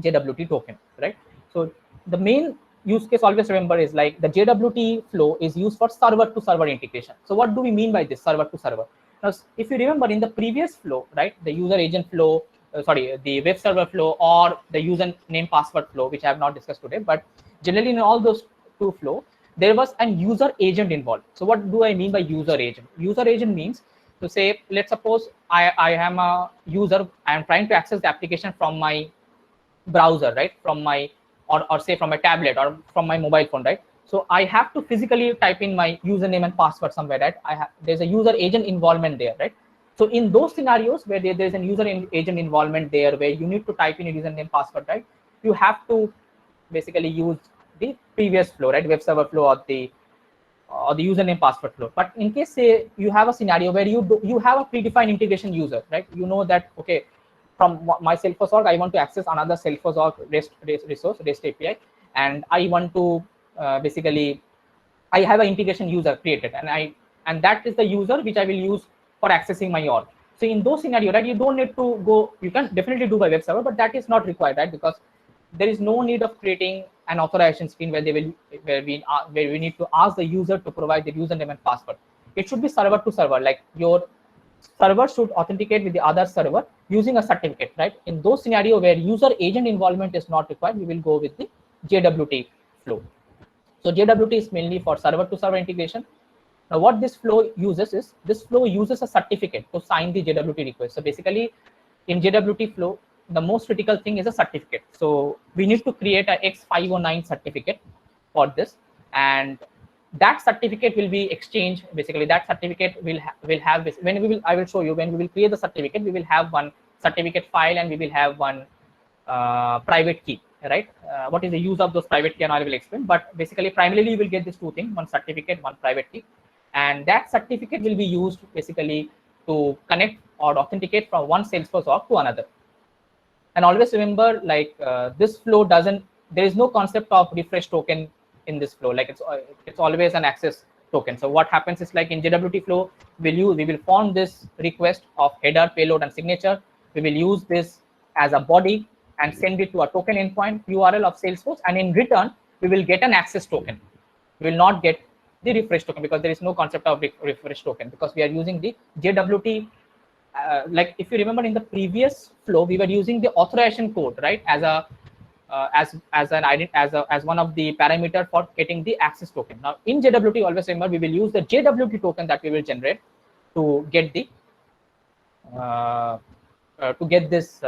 A: JWT token, right? So the main use case, always remember, is like the JWT flow is used for server to server integration. So what do we mean by this server to server? Now, if you remember in the previous flow, right, the user agent flow, the web server flow, or the username password flow, which I have not discussed today, but generally in all those two flow, there was an user agent involved. So what do I mean by user agent? User agent means to say, let's suppose I am a user, I am trying to access the application from my browser, right, from my, or say from my tablet or from my mobile phone, right? So I have to physically type in my username and password somewhere, right? There's a user agent involvement there, right? So in those scenarios where there's a user agent involvement there, where you need to type in your username password, right, you have to basically use the previous flow, right, web server flow, or the username password flow. But in case, say, you have a scenario where you have a predefined integration user, right? You know that, okay, from my Salesforce org, I want to access another Salesforce org REST API, and I want to basically, I have an integration user created, and that is the user which I will use for accessing my org. So in those scenarios, right, you don't need to go. You can definitely do by web server, but that is not required, right? Because there is no need of creating an authorization screen where we need to ask the user to provide the username and password. It should be server to server, like your server should authenticate with the other server using a certificate, right? In those scenarios where user agent involvement is not required, we will go with the JWT flow. So JWT is mainly for server to server integration. Now what this flow uses is, this flow uses a certificate to sign the JWT request. So basically in JWT flow, the most critical thing is a certificate. So we need to create a X509 certificate for this, and that certificate will be exchanged. Basically that certificate will have this, I will show you when we will create the certificate, we will have one certificate file and we will have one private key, right? What is the use of those private key, and I will explain. But basically primarily you will get these two things, one certificate, one private key, and that certificate will be used basically to connect or authenticate from one Salesforce org to another. And always remember, like this flow there is no concept of refresh token in this flow. Like it's always an access token. So what happens is, like in JWT flow, we will form this request of header, payload, and signature. We will use this as a body and send it to a token endpoint URL of Salesforce, and in return we will get an access token. We will not get the refresh token, because there is no concept of refresh token, because we are using the JWT. Like if you remember in the previous flow, we were using the authorization code, right, as a as one of the parameter for getting the access token. Now in JWT, always remember we will use the JWT token that we will generate to get the this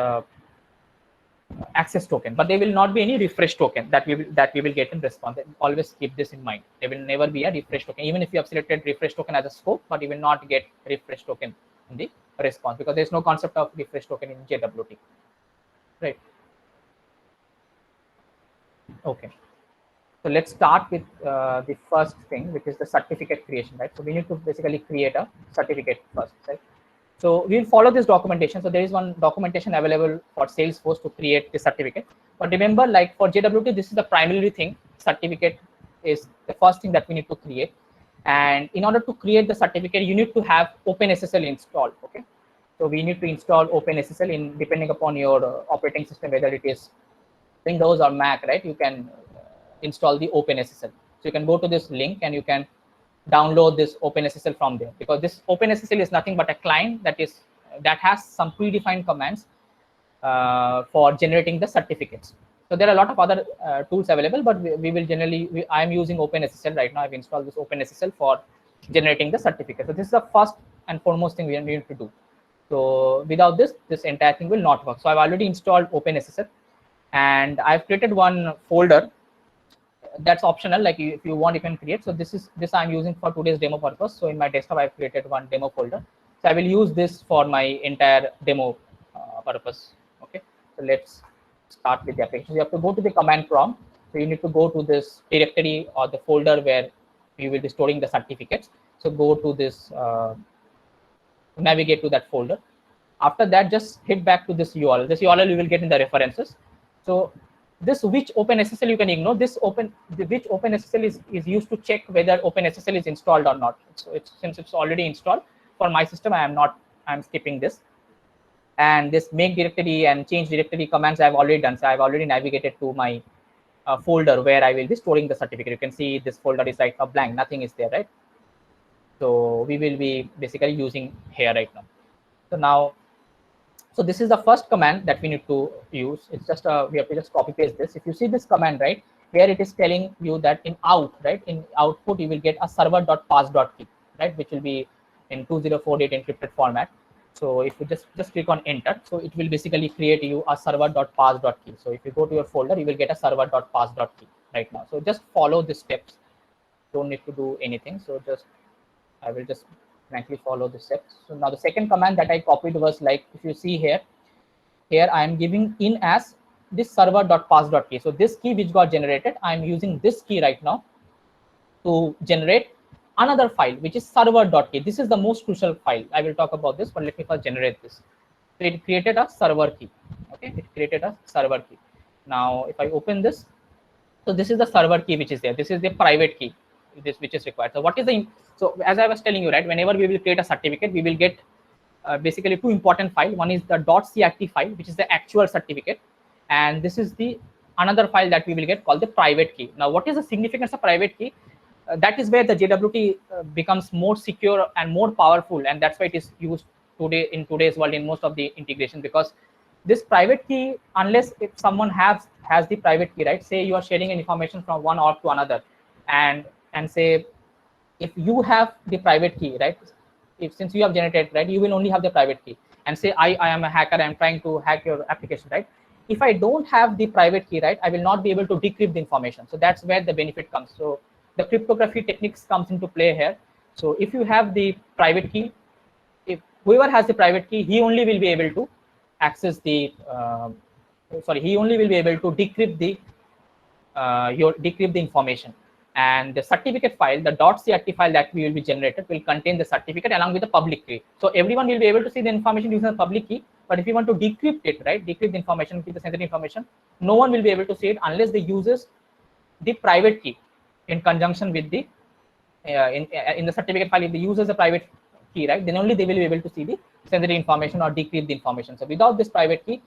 A: access token, but there will not be any refresh token that we will get in response. Always keep this in mind. There will never be a refresh token, even if you have selected refresh token as a scope, but you will not get refresh token in the response because there is no concept of refresh token in JWT, right? Okay, so let's start with the first thing, which is the certificate creation, right? So we need to basically create a certificate first, right? So we'll follow this documentation. So there is one documentation available for Salesforce to create the certificate. But remember, like for JWT, this is the primary thing. Certificate is the first thing that we need to create. And in order to create the certificate, you need to have OpenSSL installed. Okay. So we need to install OpenSSL in depending upon your operating system, whether it is Windows or Mac, right? You can install the OpenSSL. So you can go to this link and you can download this OpenSSL from there, because this OpenSSL is nothing but a client that has some predefined commands for generating the certificates. So there are a lot of other tools available, but we will generally, I am using OpenSSL right now. I've installed this OpenSSL for generating the certificate. So this is the first and foremost thing we need to do. So without this entire thing will not work. So I've already installed OpenSSL and I've created one folder. That's optional, like if you want you can create. So this I'm using for today's demo purpose. So in my desktop I've created one demo folder, so I will use this for my entire demo purpose. Okay, so let's start with the application. So you have to go to the command prompt. So you need to go to this directory or the folder where you will be storing the certificates. So go to this, navigate to that folder. After that, just hit back to this URL. This URL you will get in the references. So this which OpenSSL you can ignore. Which OpenSSL is used to check whether OpenSSL is installed or not. So since it's already installed for my system, I'm skipping this. And this make directory and change directory commands I've already done. So I've already navigated to my folder where I will be storing the certificate. You can see this folder is right now blank, nothing is there, right? So we will be basically using here right now. So now, so this is the first command that we need to use. It's just we have to just copy paste this. If you see this command, right, where it is telling you that in out, right, in output you will get a server.pass.key, right, which will be in 2048 encrypted format. So if you just click on enter, so it will basically create you a server.pass.key. So if you go to your folder, you will get a server.pass.key right now. So just follow the steps. Don't need to do anything. So I will just frankly follow the steps. So now the second command that I copied was like, if you see here I am giving in as this server.pass.key. So this key which got generated, I am using this key right now to generate another file, which is server.key. This is the most crucial file. I will talk about this, but let me first generate this. So it created a server key. Okay, it created a server key. Now, if I open this, so this is the server key which is there. This is the private key, which is required. So what is the, so as I was telling you, right, whenever we will create a certificate, we will get basically two important files. One is the .crt file, which is the actual certificate, and this is the another file that we will get called the private key. Now, what is the significance of private key? That is where the JWT becomes more secure and more powerful, and that's why it is used today in today's world in most of the integration, because this private key, unless if someone has the private key, right, say you are sharing information from one org to another, and say if you have the private key, right, if since you have generated, right, you will only have the private key, and say I am a hacker, I'm trying to hack your application, right, if I don't have the private key, right, I will not be able to decrypt the information. So that's where the benefit comes. So the cryptography techniques comes into play here. So if you have the private key, if whoever has the private key, he only will be able to access the he only will be able to decrypt the information. And the certificate file, the .crt file that we will be generated, will contain the certificate along with the public key. So everyone will be able to see the information using the public key. But if you want to decrypt it, right, decrypt the information, keep the sensitive information, no one will be able to see it unless they uses the private key in conjunction with the in the certificate file. If they uses a private key, right, then only they will be able to see the sensitive information or decrypt the information. So without this private key,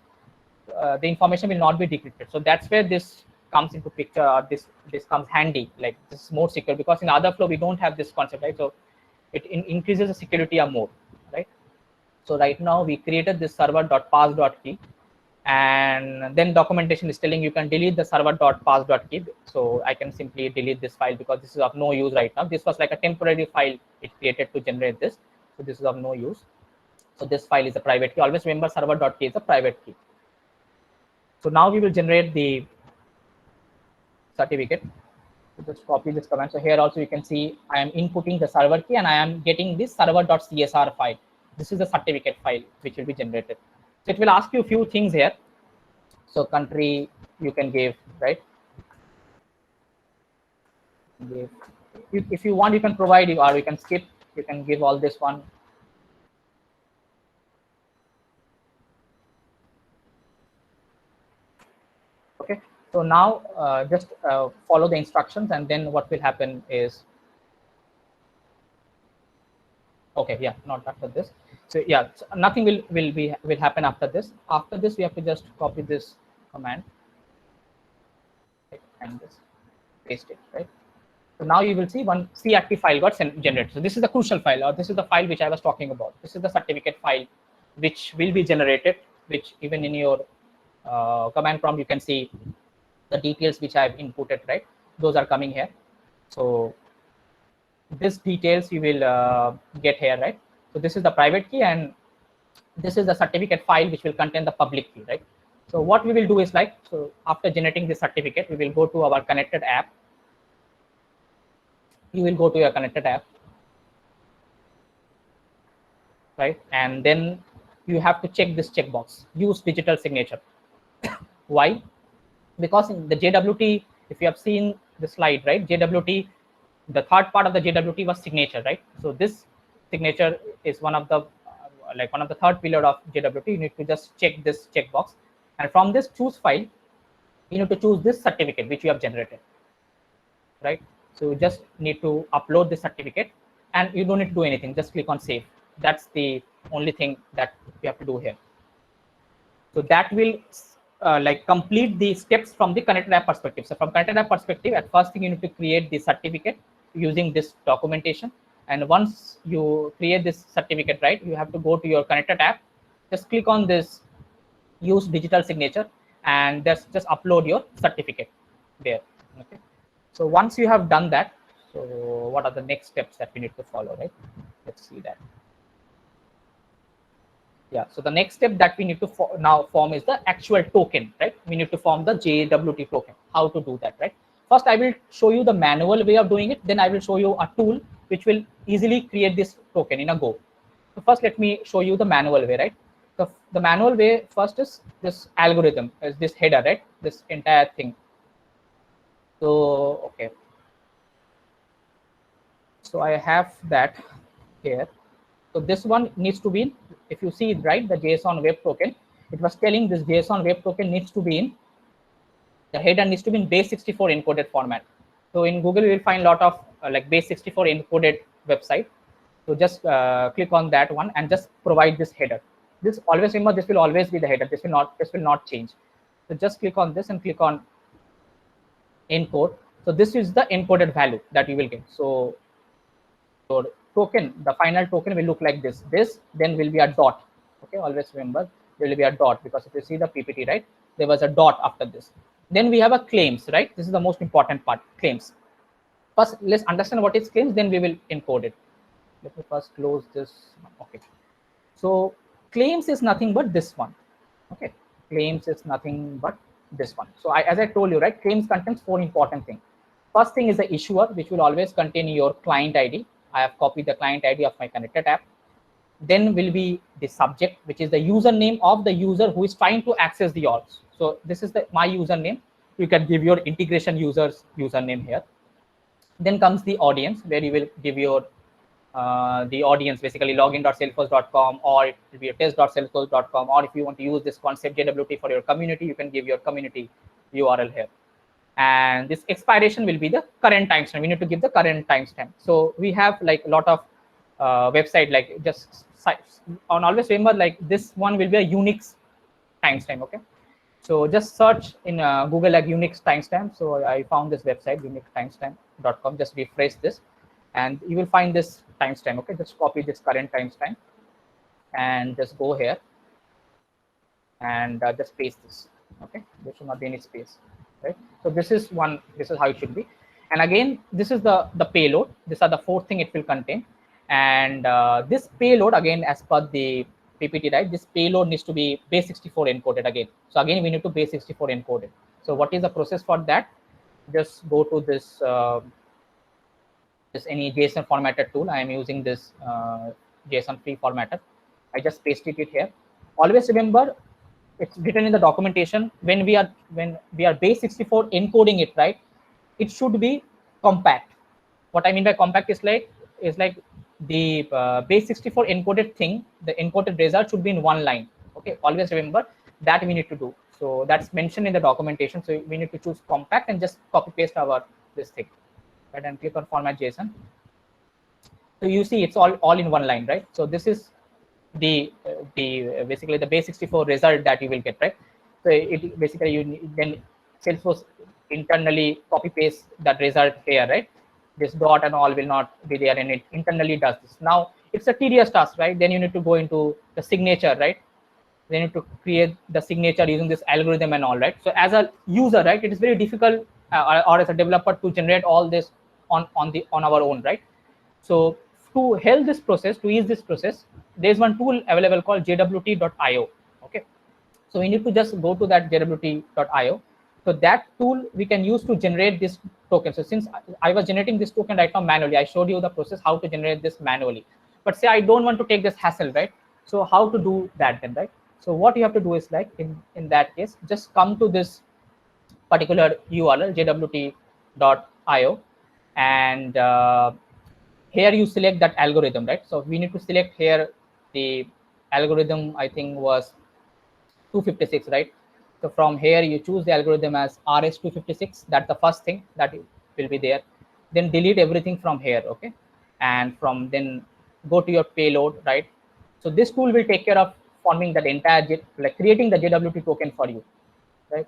A: the information will not be decrypted. So that's where this comes into picture, or this comes handy. Like, this is more secure, because in other flow we don't have this concept, right? So it increases the security or more, right? So right now we created this server.pass.key, And then documentation is telling you can delete the server.pass.key. So I can simply delete this file because this is of no use right now. This was like a temporary file it created to generate this. So this is of no use. So this file is a private key. Always remember server.key is a private key. So now we will generate the certificate. So just copy this command. So here also you can see I am inputting the server key and I am getting this server.csr file. This is the certificate file which will be generated. So it will ask you a few things here. So country you can give, right? If you want, you can provide, or you can skip. You can give all this one. Okay. So now just follow the instructions, and then what will happen is, okay, yeah, not after this. So yeah, so nothing will happen after this. After this, we have to just copy this command, right, and just paste it, right? So now you will see one CRT file got generated. So this is the crucial file, or this is the file which I was talking about. This is the certificate file which will be generated, which even in your command prompt, you can see the details which I've inputted, right? Those are coming here. So this details you will get here, right? So this is the private key and this is the certificate file which will contain the public key, right? So what we will do is like, so after generating this certificate, we will go to our connected app. You will go to your connected app, right? And then you have to check this checkbox, use digital signature. Why? Because in the JWT, if you have seen the slide, right, JWT, the third part of the JWT was signature, right? So this signature is one of the one of the third pillar of JWT. You need to just check this checkbox, and from this choose file, you need to choose this certificate which you have generated, right? So you just need to upload the certificate, and you don't need to do anything. Just click on save. That's the only thing that you have to do here. So that will complete the steps from the connected app perspective. So from connected app perspective, at first thing you need to create the certificate using this documentation. And once you create this certificate, right, you have to go to your connected app. Just click on this use digital signature and just upload your certificate there. Okay. So once you have done that, so what are the next steps that we need to follow, right? Let's see that. Yeah, so the next step that we need to now form is the actual token, right? We need to form the JWT token. How to do that, right? First, I will show you the manual way of doing it. Then I will show you a tool which will easily create this token in a Go. So first, let me show you the manual way, right? So the manual way first is this algorithm, is this header, right? This entire thing. So, okay. So I have that here. So this one needs to be in, if you see it, right, the JSON web token, it was telling this JSON web token needs to be in, the header needs to be in base64 encoded format. So in Google, you will find a lot of like base64 encoded website. So just click on that one and just provide this header. This always remember, this will always be the header. This will not change. So just click on this and click on encode. So this is the encoded value that you will get. So your token, the final token will look like this. This then will be a dot. Okay, always remember there will be a dot, because if you see the PPT, right, there was a dot after this. Then we have a claims, right? This is the most important part, claims. First, let's understand what is claims, then we will encode it. Let me first close this. Okay. So claims is nothing but this one. Okay. Claims is nothing but this one. So as I told you, right, claims contains 4 important things. First thing is the issuer, which will always contain your client ID. I have copied the client ID of my connected app. Then will be the subject, which is the username of the user who is trying to access the orgs. So this is my username. You can give your integration user's username here. Then comes the audience, where you will give your the audience, basically login.salesforce.com, or it will be a test.salesforce.com, or if you want to use this concept JWT for your community, you can give your community URL here. And this expiration will be the current timestamp. We need to give the current timestamp. So we have like a lot of website, like just on, always remember, like this one will be a Unix timestamp. Okay, so just search in Google like Unix timestamp. So I found this website, unixtimestamp.com. Just refresh this and you will find this timestamp. Okay, just copy this current timestamp and just go here and just paste this. Okay, there should not be any space, right? So this is one. This is how it should be. And again, this is the payload. These are the four thing it will contain. And this payload, again, as per the PPT, right? This payload needs to be base64 encoded again. So again, we need to base64 encode it. So what is the process for that? Just go to this any JSON formatter tool. I am using this JSON free formatter. I just pasted it here. Always remember, it's written in the documentation, when we are base64 encoding it, right? It should be compact. What I mean by compact is like the base64 encoded thing, the encoded result should be in one line. Okay, always remember that we need to do. So that's mentioned in the documentation. So we need to choose compact and just copy paste our this thing, right? And click on format JSON. So you see it's all in one line, right? So this is the basically the base64 result that you will get, right? So it basically then Salesforce internally copy paste that result here, right? This dot and all will not be there, and it internally does this. Now it's a tedious task, right? Then you need to go into the signature, right? They need to create the signature using this algorithm and all, right? So as a user, right, it is very difficult, or as a developer, to generate all this on our own, right? So to help this process, to ease this process, there's one tool available called jwt.io. Okay, so we need to just go to that jwt.io. So that tool we can use to generate this token. So since I was generating this token right now manually, I showed you the process how to generate this manually. But say I don't want to take this hassle, right? So how to do that then, right? So what you have to do is, like, in that case, just come to this particular URL jwt.io, and here you select that algorithm, right? So we need to select here the algorithm, I think was 256, right? So from here you choose the algorithm as RS256. That's the first thing that will be there. Then delete everything from here, okay? And from then go to your payload, right? So this tool will take care of forming that entire, like creating the JWT token for you, right?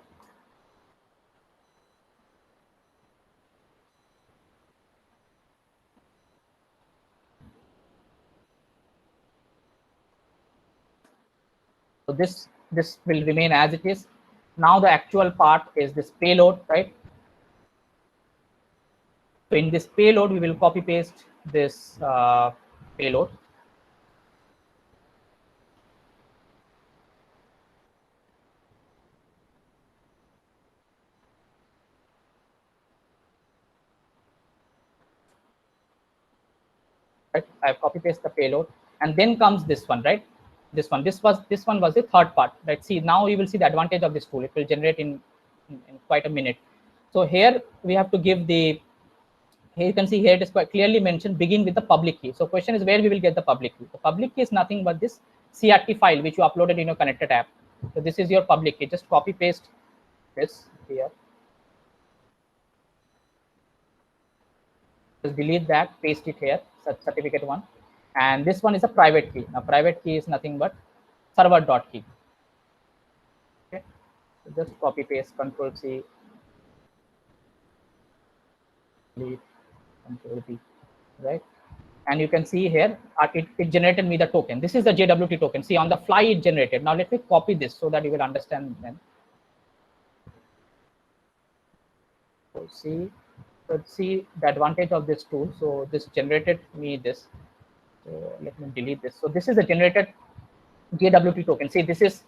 A: So this will remain as it is. Now the actual part is this payload, right? So in this payload, we will copy paste this payload. Right? I've copy paste the payload, and then comes this one, right? This one was the third part, right? See, now you will see the advantage of this tool. It will generate in quite a minute. So here we have to give the, here you can see here it is quite clearly mentioned, begin with the public key. So question is where we will get the public key. The public key is nothing but this CRT file which you uploaded in your connected app. So this is your public key. Just copy paste this here. Just delete that, paste it here, certificate one. And this one is a private key. Now private key is nothing but server.key. Okay, so just copy paste, control C, delete, control V, right? And you can see here it generated me the token. This is the JWT token. See, on the fly it generated. Now let me copy this so that you will understand then. So see the advantage of this tool. So this generated me this. So let me delete this. So this is the generated JWT token. See, this is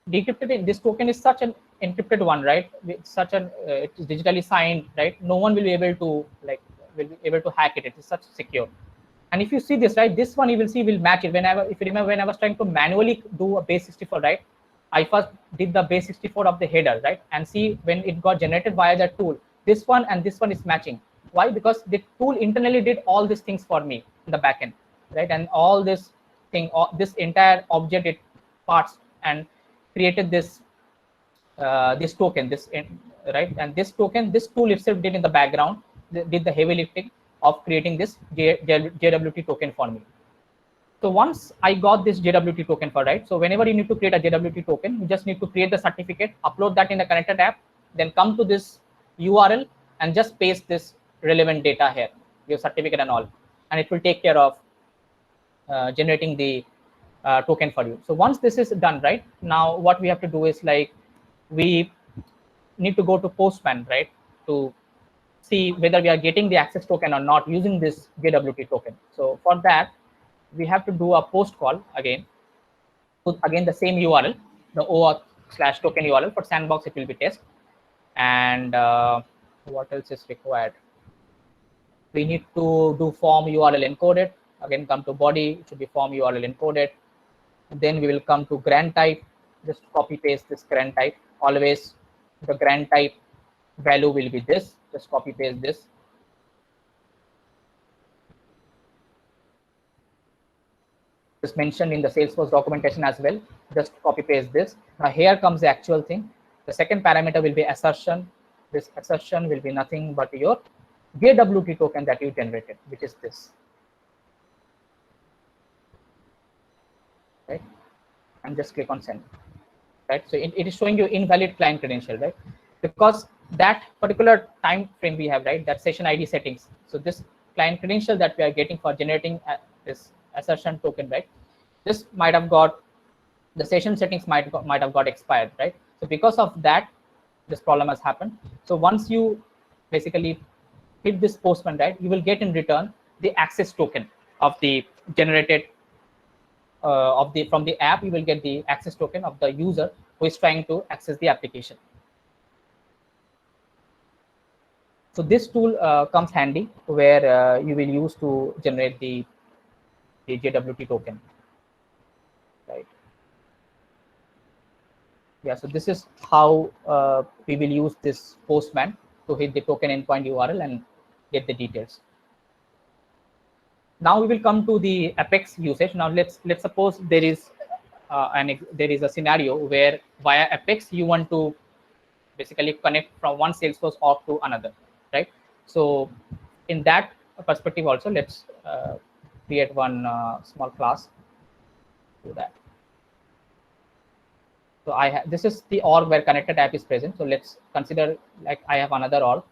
A: decrypted. This token is such an encrypted one, right? It's such an it is digitally signed, right? No one will be able to hack it. It is such secure. And if you see this, right, this one you will see will match it. Whenever, if you remember, when I was trying to manually do a base64, right, I first did the base64 of the header, right, and see when it got generated via that tool, this one and this one is matching. Why? Because the tool internally did all these things for me in the backend, right, and all this thing, this entire object, it parts and created this this token, right, and this token, this tool itself did in the background, did the heavy lifting of creating this JWT token for me. So once I got this JWT token for, right, so whenever you need to create a JWT token, you just need to create the certificate, upload that in the connected app, then come to this URL and just paste this relevant data here, your certificate and all, and it will take care of generating the token for you. So once this is done, right, now what we have to do is like we need to go to Postman, right, to see whether we are getting the access token or not using this JWT token. So for that, we have to do a post call again. So again, the same URL, the OAuth/token URL. For Sandbox, it will be test. And what else is required? We need to do form URL encoded. Again, come to body, it should be form URL encoded. Then we will come to grant type. Just copy paste this grant type. Always the grant type value will be this. Just copy paste this. It's mentioned in the Salesforce documentation as well. Just copy paste this. Now here comes the actual thing. The second parameter will be assertion. This assertion will be nothing but your JWT token that you generated, which is this. Right? And just click on send. Right? So it is showing you invalid client credential, right? Because that particular time frame we have, right? That session ID settings. So this client credential that we are getting for generating this assertion token, right? This might have got the session settings might have got expired, right? So because of that, this problem has happened. So once you basically hit this Postman, right, you will get in return the access token of the generated from the app. You will get the access token of the user who is trying to access the application. So this tool comes handy where you will use to generate the JWT token, right? Yeah, so this is how we will use this Postman to hit the token endpoint URL and get the details. Now we will come to the Apex usage. Now let's suppose there is a scenario where via Apex you want to basically connect from one Salesforce org to another, right? So in that perspective also, let's create one small class to that. So this is the org where connected app is present. So let's consider like I have another org.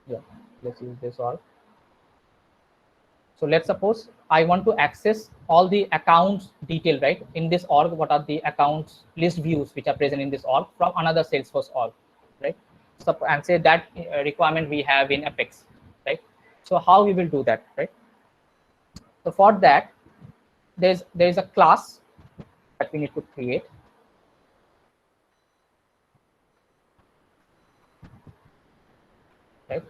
A: Yeah, let's use this org. So let's suppose I want to access all the accounts detail, right? In this org, what are the accounts list views which are present in this org from another Salesforce org, right? So, and say that requirement we have in Apex, right? So how we will do that, right? So for that, there's a class that we need to create. Right?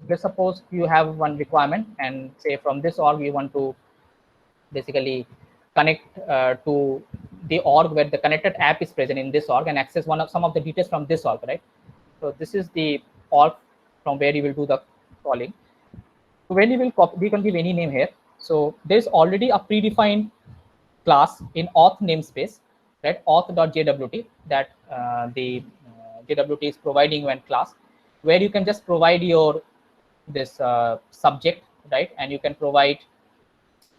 A: Let's suppose you have one requirement and say from this org you want to basically connect to the org where the connected app is present in this org and access some of the details from this org, right? So this is the org from where you will do the calling. So when you will copy, we can give any name here. So there's already a predefined class in auth namespace, right? Auth.jwt that the JWT is providing one class where you can just provide your this subject, right? And you can provide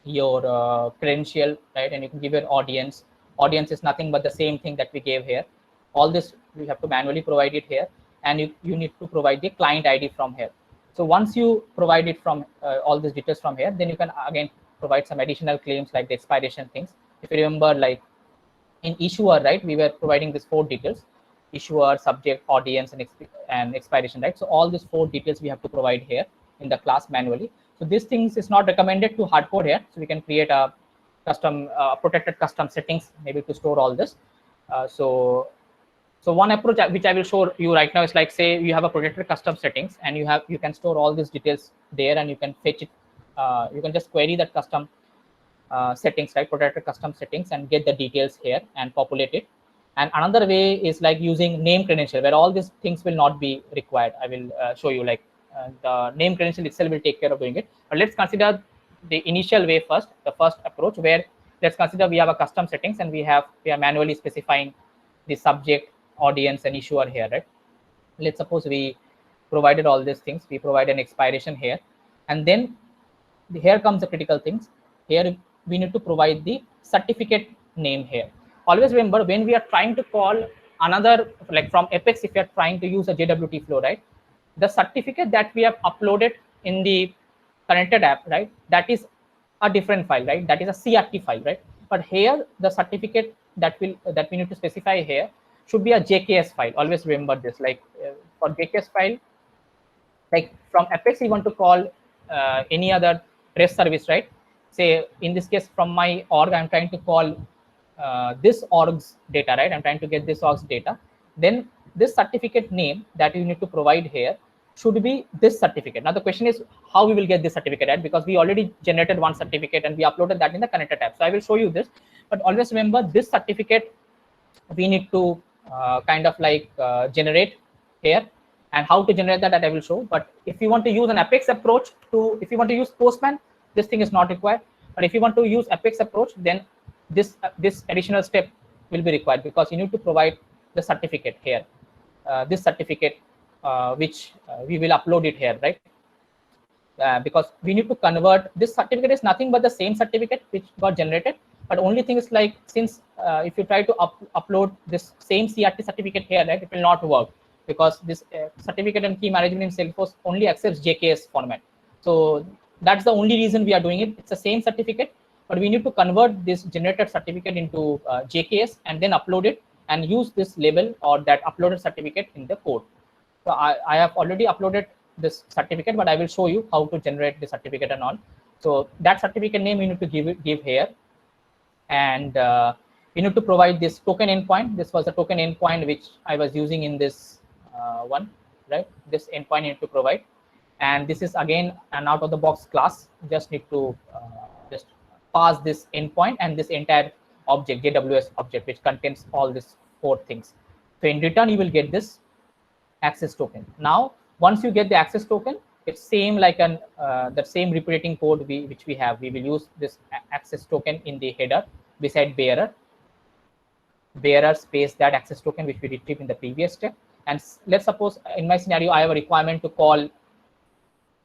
A: your credential, right? And you can give your audience. Audience is nothing but the same thing that we gave here. All this we have to manually provide it here, and you need to provide the client ID from here. So once you provide it from all these details from here, then you can again provide some additional claims like the expiration things. If you remember, like in issuer, right, we were providing these 4 details: issuer, subject, audience, and expiration, right? So all these 4 details we have to provide here in the class manually. So these things is not recommended to hard code here. So we can create a custom protected custom settings maybe to store all this. So one approach which I will show you right now is like, say you have a protected custom settings and you can store all these details there, and you can fetch it. You can just query that custom settings, right? Protected custom settings, and get the details here and populate it. And another way is like using name credential, where all these things will not be required. I will show you like the name credential itself will take care of doing it. But let's consider the initial way first, the first approach, where let's consider we have a custom settings and we are manually specifying the subject, audience, and issuer here, right? Let's suppose we provided all these things. We provide an expiration here, and then here comes the critical things. Here we need to provide the certificate name here. always remember when we are trying to call another, like from Apex, if you are trying to use a JWT flow, right, the certificate that we have uploaded in the connected app, right, that is a different file, right, that is a CRT file, right. But here the certificate that we need to specify here should be a JKS file. Always remember this, like for JKS file, like from Apex you want to call any other REST service, right? Say in this case from my org I'm trying to call this org's data, right? I'm trying to get this org's data. Then this certificate name that you need to provide here should be this certificate. Now the question is how we will get this certificate, right? Because we already generated one certificate and we uploaded that in the connected tab. So I will show you this, but always remember this certificate we need to kind of like generate here, and how to generate that I will show. But if you want to use an Apex approach if you want to use Postman, this thing is not required. But if you want to use Apex approach, then this additional step will be required, because you need to provide the certificate here, this certificate which we will upload it here, right? Because we need to convert this certificate is nothing but the same certificate which got generated, but only thing is like, since if you try to upload this same CRT certificate here, right, it will not work, because this certificate and key management in Salesforce only accepts JKS format. So that's the only reason we are doing it. It's the same certificate, but we need to convert this generated certificate into JKS and then upload it and use this label or that uploaded certificate in the code. So I have already uploaded this certificate, but I will show you how to generate the certificate and all. So that certificate name you need to give here, and you need to provide this token endpoint. This was a token endpoint which I was using in this one, right? This endpoint you need to provide, and this is again an out of the box class. You just need to just pass this endpoint and this entire object, JWS object, which contains all these 4 things. So in return you will get this access token. Now once you get the access token, it's same like an the same repeating code which we have. We will use this access token in the header beside bearer space that access token which we retrieved in the previous step. And let's suppose in my scenario I have a requirement to call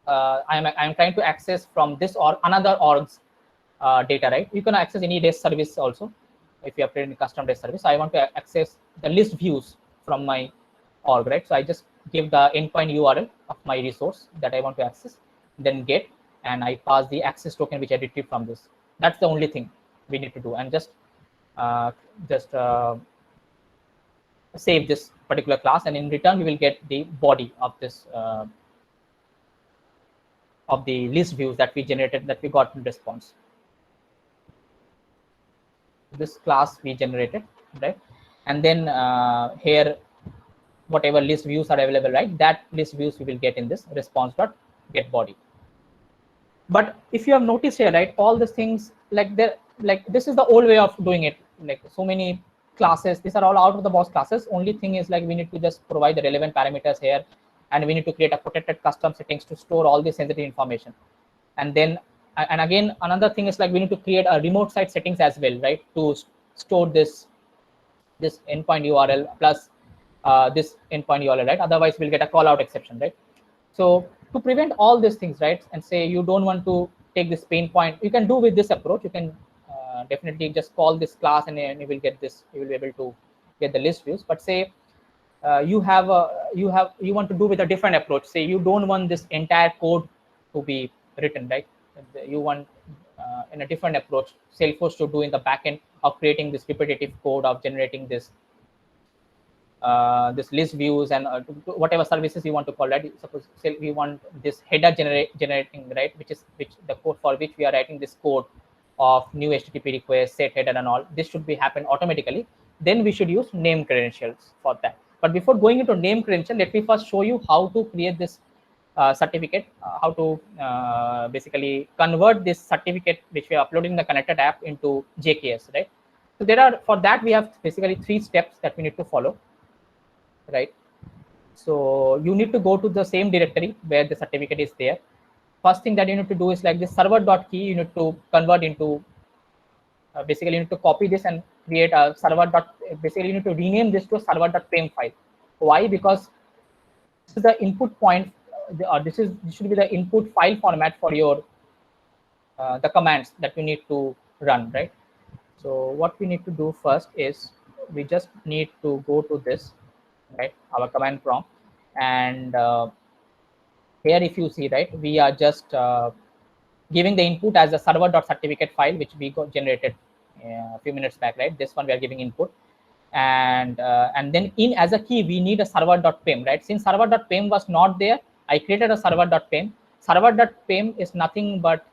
A: I'm trying to access from this or another org's data, right? You can access any REST service also if you have created a custom REST service. So I want to access the list views from my org, right? So I just give the endpoint URL of my resource that I want to access, then get, and I pass the access token which I retrieved from this. That's the only thing we need to do, and just save this particular class, and in return we will get the body of this of the list views that we generated, that we got in response. This class we generated, right? And then here whatever list views are available, right, that list views we will get in this response.get body. But if you have noticed here, right, all these things, like this is the old way of doing it. Like so many classes, these are all out of the box classes. Only thing is like we need to just provide the relevant parameters here, and we need to create a protected custom settings to store all the sensitive information. And then and again another thing is like we need to create a remote site settings as well, right, to store this endpoint URL plus this endpoint URL, right? Otherwise we'll get a call out exception, right? So to prevent all these things, right, and say you don't want to take this pain point, you can do with this approach. You can definitely just call this class and you will get this, you will be able to get the list views. But say you want to do with a different approach. Say you don't want this entire code to be written, right? You want in a different approach Salesforce to do in the backend of creating this repetitive code of generating this this list views and whatever services you want to call, right? Suppose say we want this header generating, right, which the code for which we are writing this code of new HTTP request, set header and all. This should be happen automatically. Then we should use name credentials for that. But before going into name credential, let me first show you how to create this certificate, how to basically convert this certificate which we are uploading in the connected app into JKS, right? So for that we have basically 3 steps that we need to follow, right? So you need to go to the same directory where the certificate is there. First thing that you need to do is like this server.key you need to convert into basically you need to copy this and create a server. Basically you need to rename this to a server.pem file. Why? Because this is the input point, this should be the input file format for your the commands that you need to run, right? So what we need to do first is we just need to go to this, right, our command prompt, and here if you see, right, we are just giving the input as a server.certificate file which we got generated a few minutes back, right? This one we are giving input, and then in as a key we need a server.pem, right? Since server.pem was not there, I created a server.pem. Server.pem is nothing but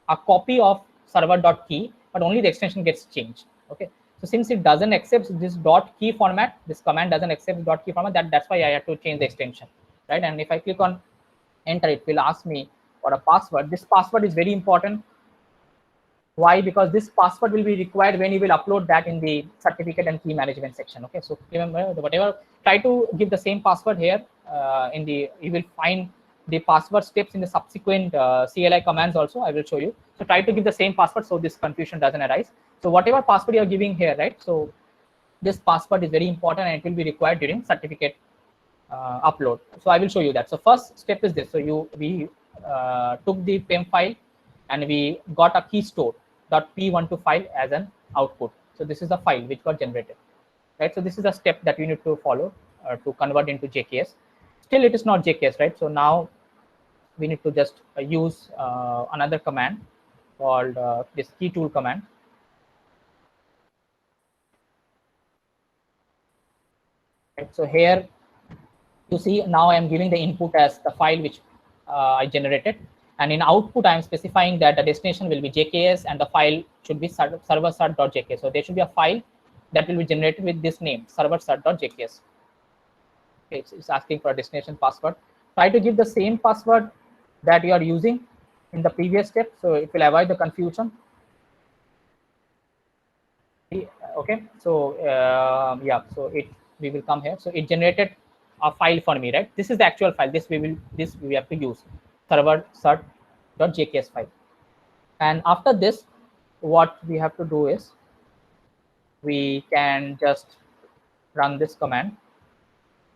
A: a copy of server.key, but only the extension gets changed. Okay, so since it doesn't accept this dot key format, this command doesn't accept dot key format, that's why I have to change the extension, right? And if I click on enter, it will ask me for a password. This password is very important. Why? Because this password will be required when you will upload that in the certificate and key management section. Okay, so remember, whatever, try to give the same password here. In the you will find the password steps in the subsequent CLI commands also. I will show you. So try to give the same password so this confusion doesn't arise. So whatever password you are giving here, right? So this password is very important and it will be required during certificate upload. So I will show you that. So first step is this. So we took the PEM file and we got a key store .p12 file as an output. So this is the file which got generated, right? So this is a step that you need to follow to convert into JKS. Still, it is not JKS, right? So now we need to just use another command called this key tool command. Right? So here you see now I am giving the input as the file which I generated, and in output I am specifying that the destination will be JKS and the file should be server.jks. So there should be a file that will be generated with this name, server.jks. Okay, it's asking for a destination password. Try to give the same password that you are using in the previous step, so it will avoid the confusion. Okay, so yeah, so we will come here. So it generated a file for me, right? This is the actual file. This we have to use server.jks file. And after this, what we have to do is we can just run this command.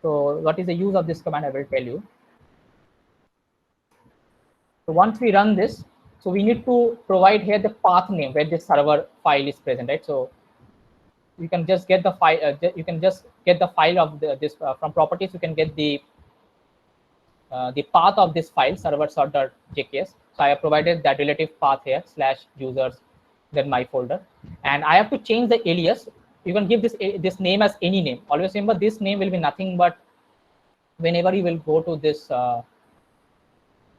A: So what is the use of this command? I will tell you. So once we run this, so we need to provide here the path name where this server file is present, right? So you can just get the file. You can just get the file of this from properties. You can get the path of this file server.jks. So I have provided that relative path here /users, then my folder, and I have to change the alias. You can give this name as any name. Always remember this name will be nothing but whenever you will go to this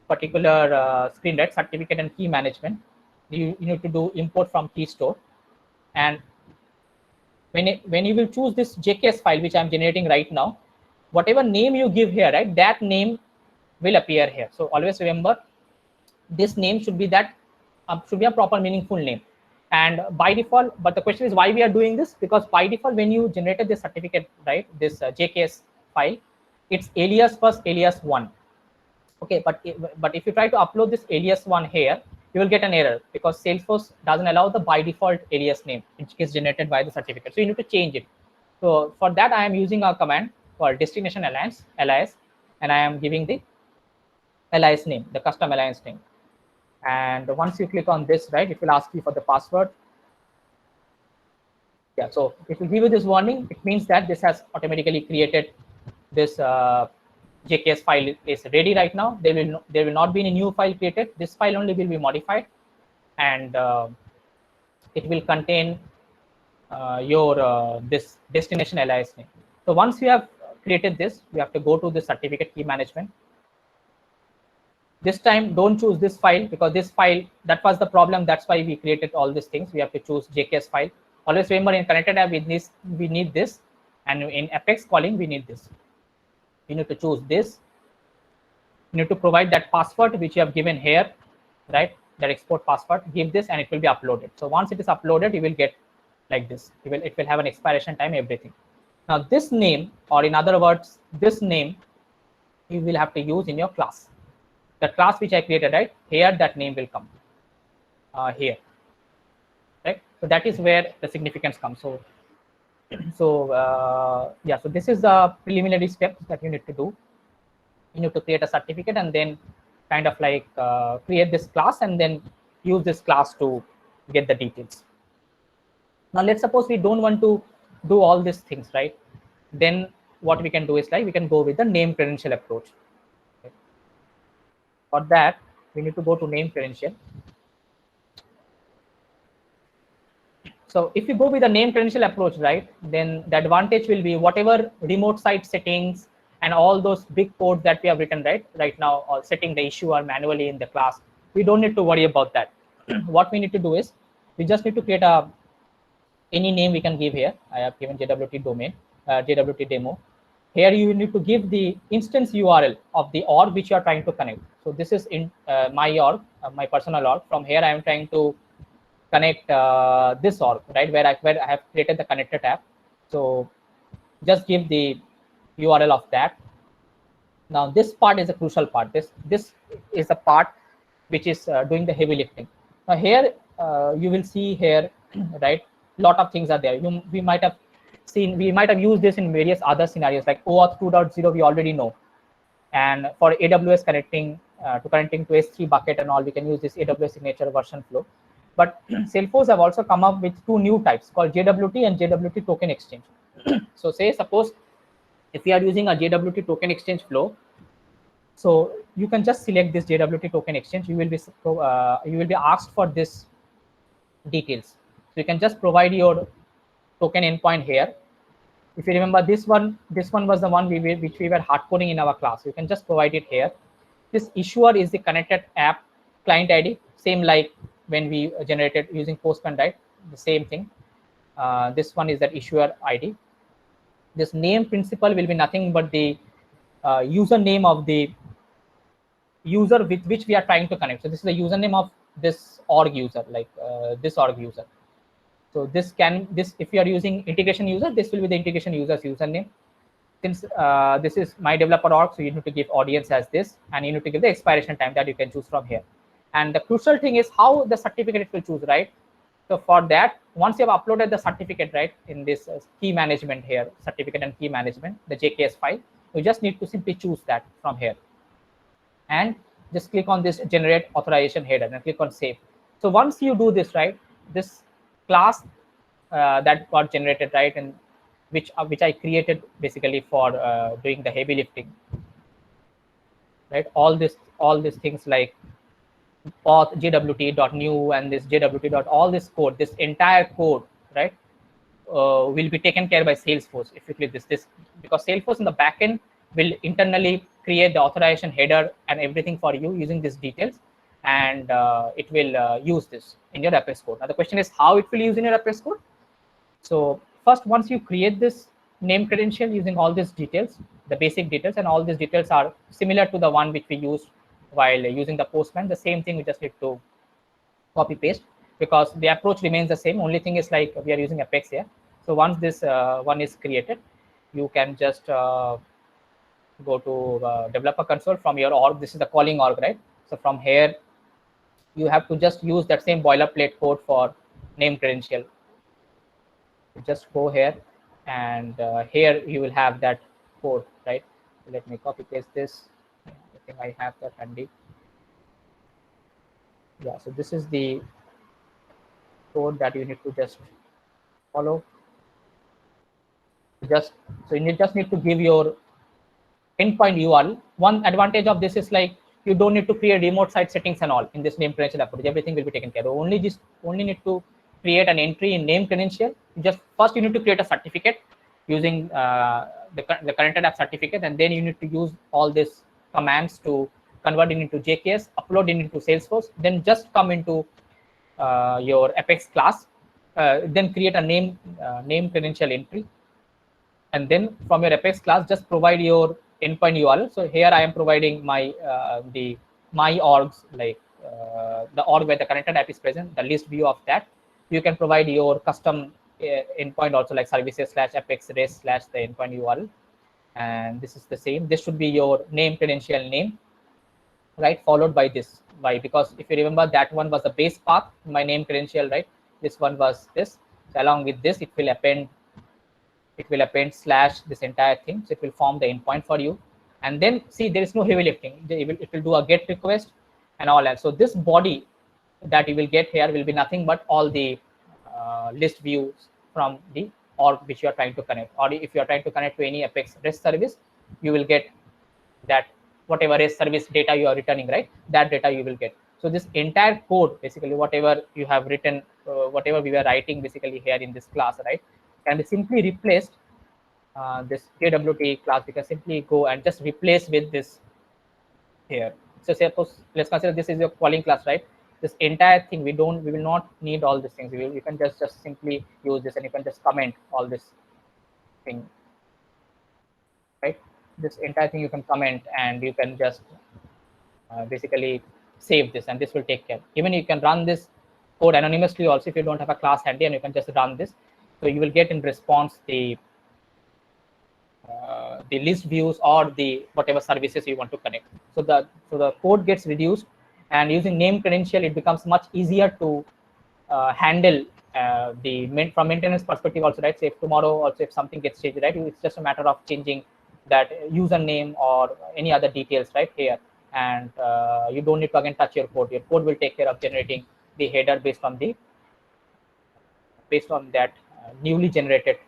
A: particular screen, right, certificate and key management, you need to do import from key store, and when you will choose this JKS file which I'm generating right now, whatever name you give here, right, that name will appear here. So always remember this name should be a proper meaningful name. And by default, but the question is why we are doing this, because by default when you generated this certificate, right, this JKS file, it's alias first alias one. Okay, but if you try to upload this alias one here, you will get an error because Salesforce doesn't allow the by default alias name which is generated by the certificate. So you need to change it. So for that I am using a command called destination alias, and I am giving the alias name, the custom alias name. And once you click on this, right, it will ask you for the password. Yeah, so it will give you this warning. It means that this has automatically created this JKS file is ready right now. There will not be any new file created. This file only will be modified, and it will contain your this destination alias name. So once you have created this, you have to go to the certificate key management. This time, don't choose this file because this file, that was the problem. That's why we created all these things. We have to choose JKS file. Always remember in connected app, we need this, and in Apex calling, we need this. You need to choose this. You need to provide that password which you have given here, right? That export password. Give this, and it will be uploaded. So once it is uploaded, you will get like this. It will have an expiration time, everything. Now this name, or in other words, this name, you will have to use in your class. The class which I created, right here, that name will come here, right? So that is where the significance comes. So yeah, so this is the preliminary steps that you need to do. You need to create a certificate and then kind of like create this class and then use this class to get the details. Now let's suppose we don't want to do all these things, right? Then what we can do is like we can go with the name credential approach. Okay. For that, we need to go to name credential. So if you go with the name credential approach, right, then the advantage will be whatever remote site settings and all those big codes that we have written right now, or setting the issuer manually in the class, we don't need to worry about that. What we need to do is we just need to create a any name we can give here. I have given JWT domain, JWT demo. Here you need to give the instance URL of the org which you are trying to connect. So this is in my org, my personal org. From here I am trying to connect this org, right, where I have created the connector tab. So just give the URL of that. Now this part is a crucial part. This is a part which is doing the heavy lifting. Now here you will see here, right, lot of things are there. We might have seen, we might have used this in various other scenarios like OAuth 2.0 we already know. And for AWS connecting to S3 bucket and all, we can use this AWS signature version flow. But Salesforce have also come up with two new types called JWT and JWT token exchange. So suppose if we are using a JWT token exchange flow, so you can just select this JWT token exchange. You will be asked for this details. So you can just provide your token endpoint here. If you remember this one was the one which we were hard coding in our class. You can just provide it here. This issuer is the connected app client ID, same like when we generated using Postman, right? The same thing. This one is that issuer ID. This name principal will be nothing but the username of the user with which we are trying to connect. So this is the username of this org user, like this org user. So this if you are using integration user, this will be the integration user's username. Since this is my developer org, so you need to give audience as this, and you need to give the expiration time that you can choose from here. And the crucial thing is how the certificate it will choose, right? So for that, once you have uploaded the certificate, right, in this key management here, certificate and key management, the JKS file, you just need to simply choose that from here. And just click on this generate authorization header and click on save. So once you do this, right, this class that got generated, right, and which I created basically for doing the heavy lifting, right? All these things like auth jwt.new and this jwt. All this code, this entire code, right, will be taken care by Salesforce if you click this because Salesforce in the backend will internally create the authorization header and everything for you using these details, and it will use this in your Apex code. Now the question is how it will use in your Apex code. So first, once you create this name credential using all these details, the basic details, and all these details are similar to the one which we used while using the Postman, the same thing we just need to copy paste because the approach remains the same. Only thing is like we are using Apex here. So once this one is created, you can just go to developer console from your org. This is the calling org, right? So from here, you have to just use that same boilerplate code for name credential. Just go here, and here you will have that code, right? Let me copy paste this. I think I have that handy. Yeah, so this is the code that you need to just follow. So you just need to give your endpoint URL. One advantage of this is like you don't need to create remote site settings and all in this name credential approach. Everything will be taken care of. Only need to create an entry in name credential. First you need to create a certificate using the connected app certificate, and then you need to use all these commands to convert it into JKS, upload it into Salesforce, then just come into your Apex class, then create a name credential entry, and then from your Apex class just provide your endpoint URL. So here I am providing my my orgs, like the org where the connected app is present, the list view of that. You can provide your custom endpoint also, like services/apex res/the endpoint URL, and this is the same. This should be your name credential name, right, followed by this. Why? Because if you remember, that one was the base path, my name credential, right? This one was this. So along with this, it will append / this entire thing. So it will form the endpoint for you. And then see, there is no heavy lifting. It will do a GET request and all that. So this body that you will get here will be nothing but all the list views from the org which you are trying to connect, or if you are trying to connect to any Apex REST service, you will get that whatever REST service data you are returning, right? That data you will get. So this entire code, basically whatever you have written, whatever we were writing basically here in this class, right, can be simply replaced. This JWT class, we can simply go and just replace with this here. So suppose let's consider this is your calling class, right? This entire thing we will not need all these things. You can just simply use this, and you can just comment all this thing, right? This entire thing you can comment, and you can just basically save this, and this will take care. Even you can run this code anonymously also if you don't have a class handy, and you can just run this. So you will get in response the list views or the whatever services you want to connect. So the code gets reduced, and using name credential, it becomes much easier to handle from maintenance perspective also, right? Say if tomorrow also if something gets changed, right, it's just a matter of changing that username or any other details right here, and you don't need to again touch your code. Your code will take care of generating the header based on that newly generated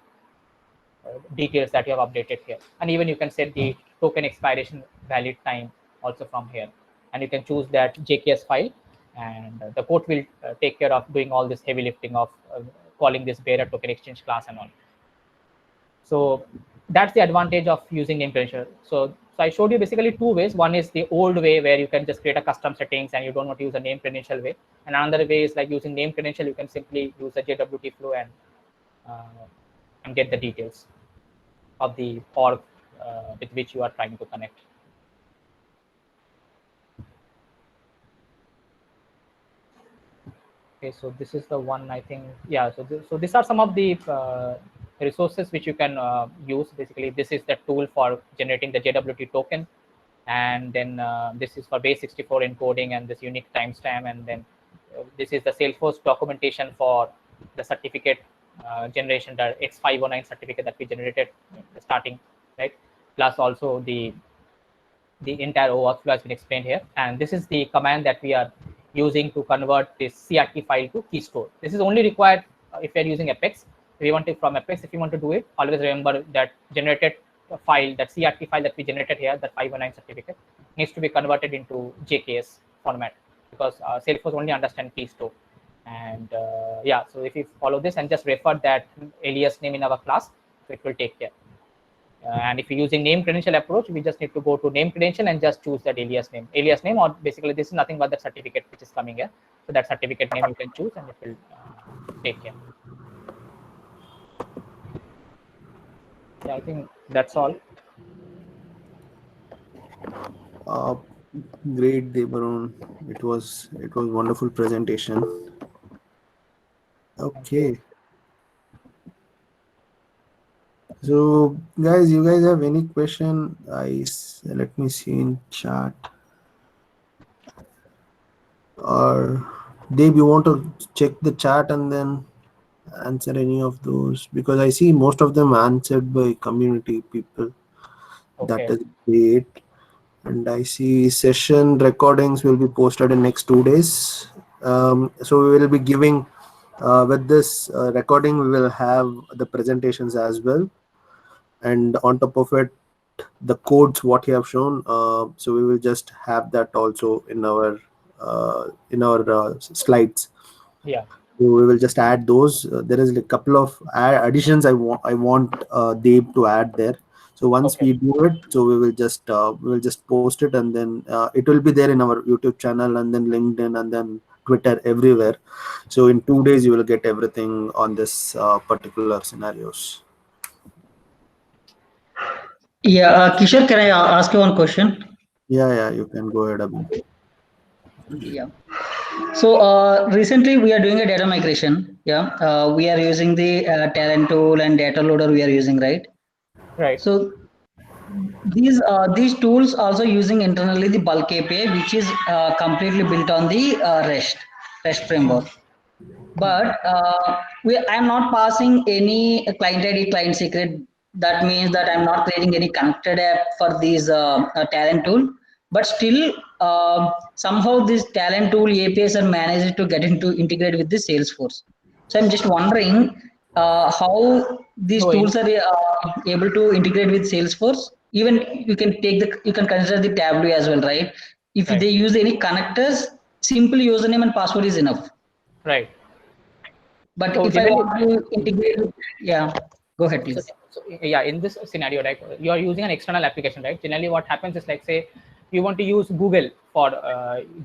A: details that you have updated here. And even you can set the token expiration valid time also from here, and you can choose that JKS file, and the code will take care of doing all this heavy lifting of calling this bearer token exchange class and all. So that's the advantage of using name credential. So I showed you basically two ways. One is the old way where you can just create a custom settings and you don't want to use a name credential way. And another way is like using name credential, you can simply use a JWT flow and get the details of the org with which you are trying to connect. Okay, so this is the one, I think. Yeah, so these are some of the resources which you can use. Basically, this is the tool for generating the JWT token, and then this is for base64 encoding and this unique timestamp, and then this is the Salesforce documentation for the certificate generation, the X509 certificate that we generated starting, right? Plus also the entire workflow has been explained here, and this is the command that we are using to convert this CRT file to key store. This is only required if you are using Apex. If you want it from Apex, if you want to do it, always remember that generated file, that CRT file that we generated here, that 509 certificate, needs to be converted into JKS format, because Salesforce only understands key store. And yeah, so if you follow this and just refer that alias name in our class, so it will take care. And if you're using name credential approach, we just need to go to name credential and just choose that alias name, or basically this is nothing but the certificate which is coming here. So that certificate name you can choose, and it will take care. Yeah, I think that's all.
B: Great, Debaron. It was wonderful presentation. Okay. So guys, you guys have any question? Let me see in chat. Or Dave, you want to check the chat and then answer any of those? Because I see most of them answered by community people.
A: Okay.
B: That is great. And I see session recordings will be posted in next 2 days. So we will be giving with this recording, we will have the presentations as well, and on top of it the codes what you have shown, so we will just have that also in our slides.
A: Yeah,
B: so we will just add those. There is a couple of additions I want Dave to add there. So once
A: okay.
B: we do it, so we will just post it, and then it will be there in our YouTube channel, and then LinkedIn, and then Twitter, everywhere. So in 2 days you will get everything on this particular scenarios.
C: Yeah, Kishore, can I ask you one question?
B: Yeah, you can go ahead, Abhi.
C: Yeah. So recently we are doing a data migration. Yeah, we are using the talent tool and data loader we are using, right?
A: Right.
C: So these tools also using internally the bulk API, which is completely built on the REST framework. But I'm not passing any client ID, client secret. That means that I'm not creating any connected app for these talent tool. But still, somehow this talent tool APIs are managed to get into integrate with the Salesforce. So I'm just wondering how these
A: No,
C: tools are able to integrate with Salesforce. Even you can consider the Tableau as well, right? If
A: right,
C: they use any connectors, simple username and password is enough.
A: right.
C: But
A: So
C: if I
A: generally,
C: want to integrate, yeah, go ahead,
A: so,
C: please.
A: so yeah, in this scenario, right, you are using an external application, right? Generally, what happens is like, say, you want to use Google for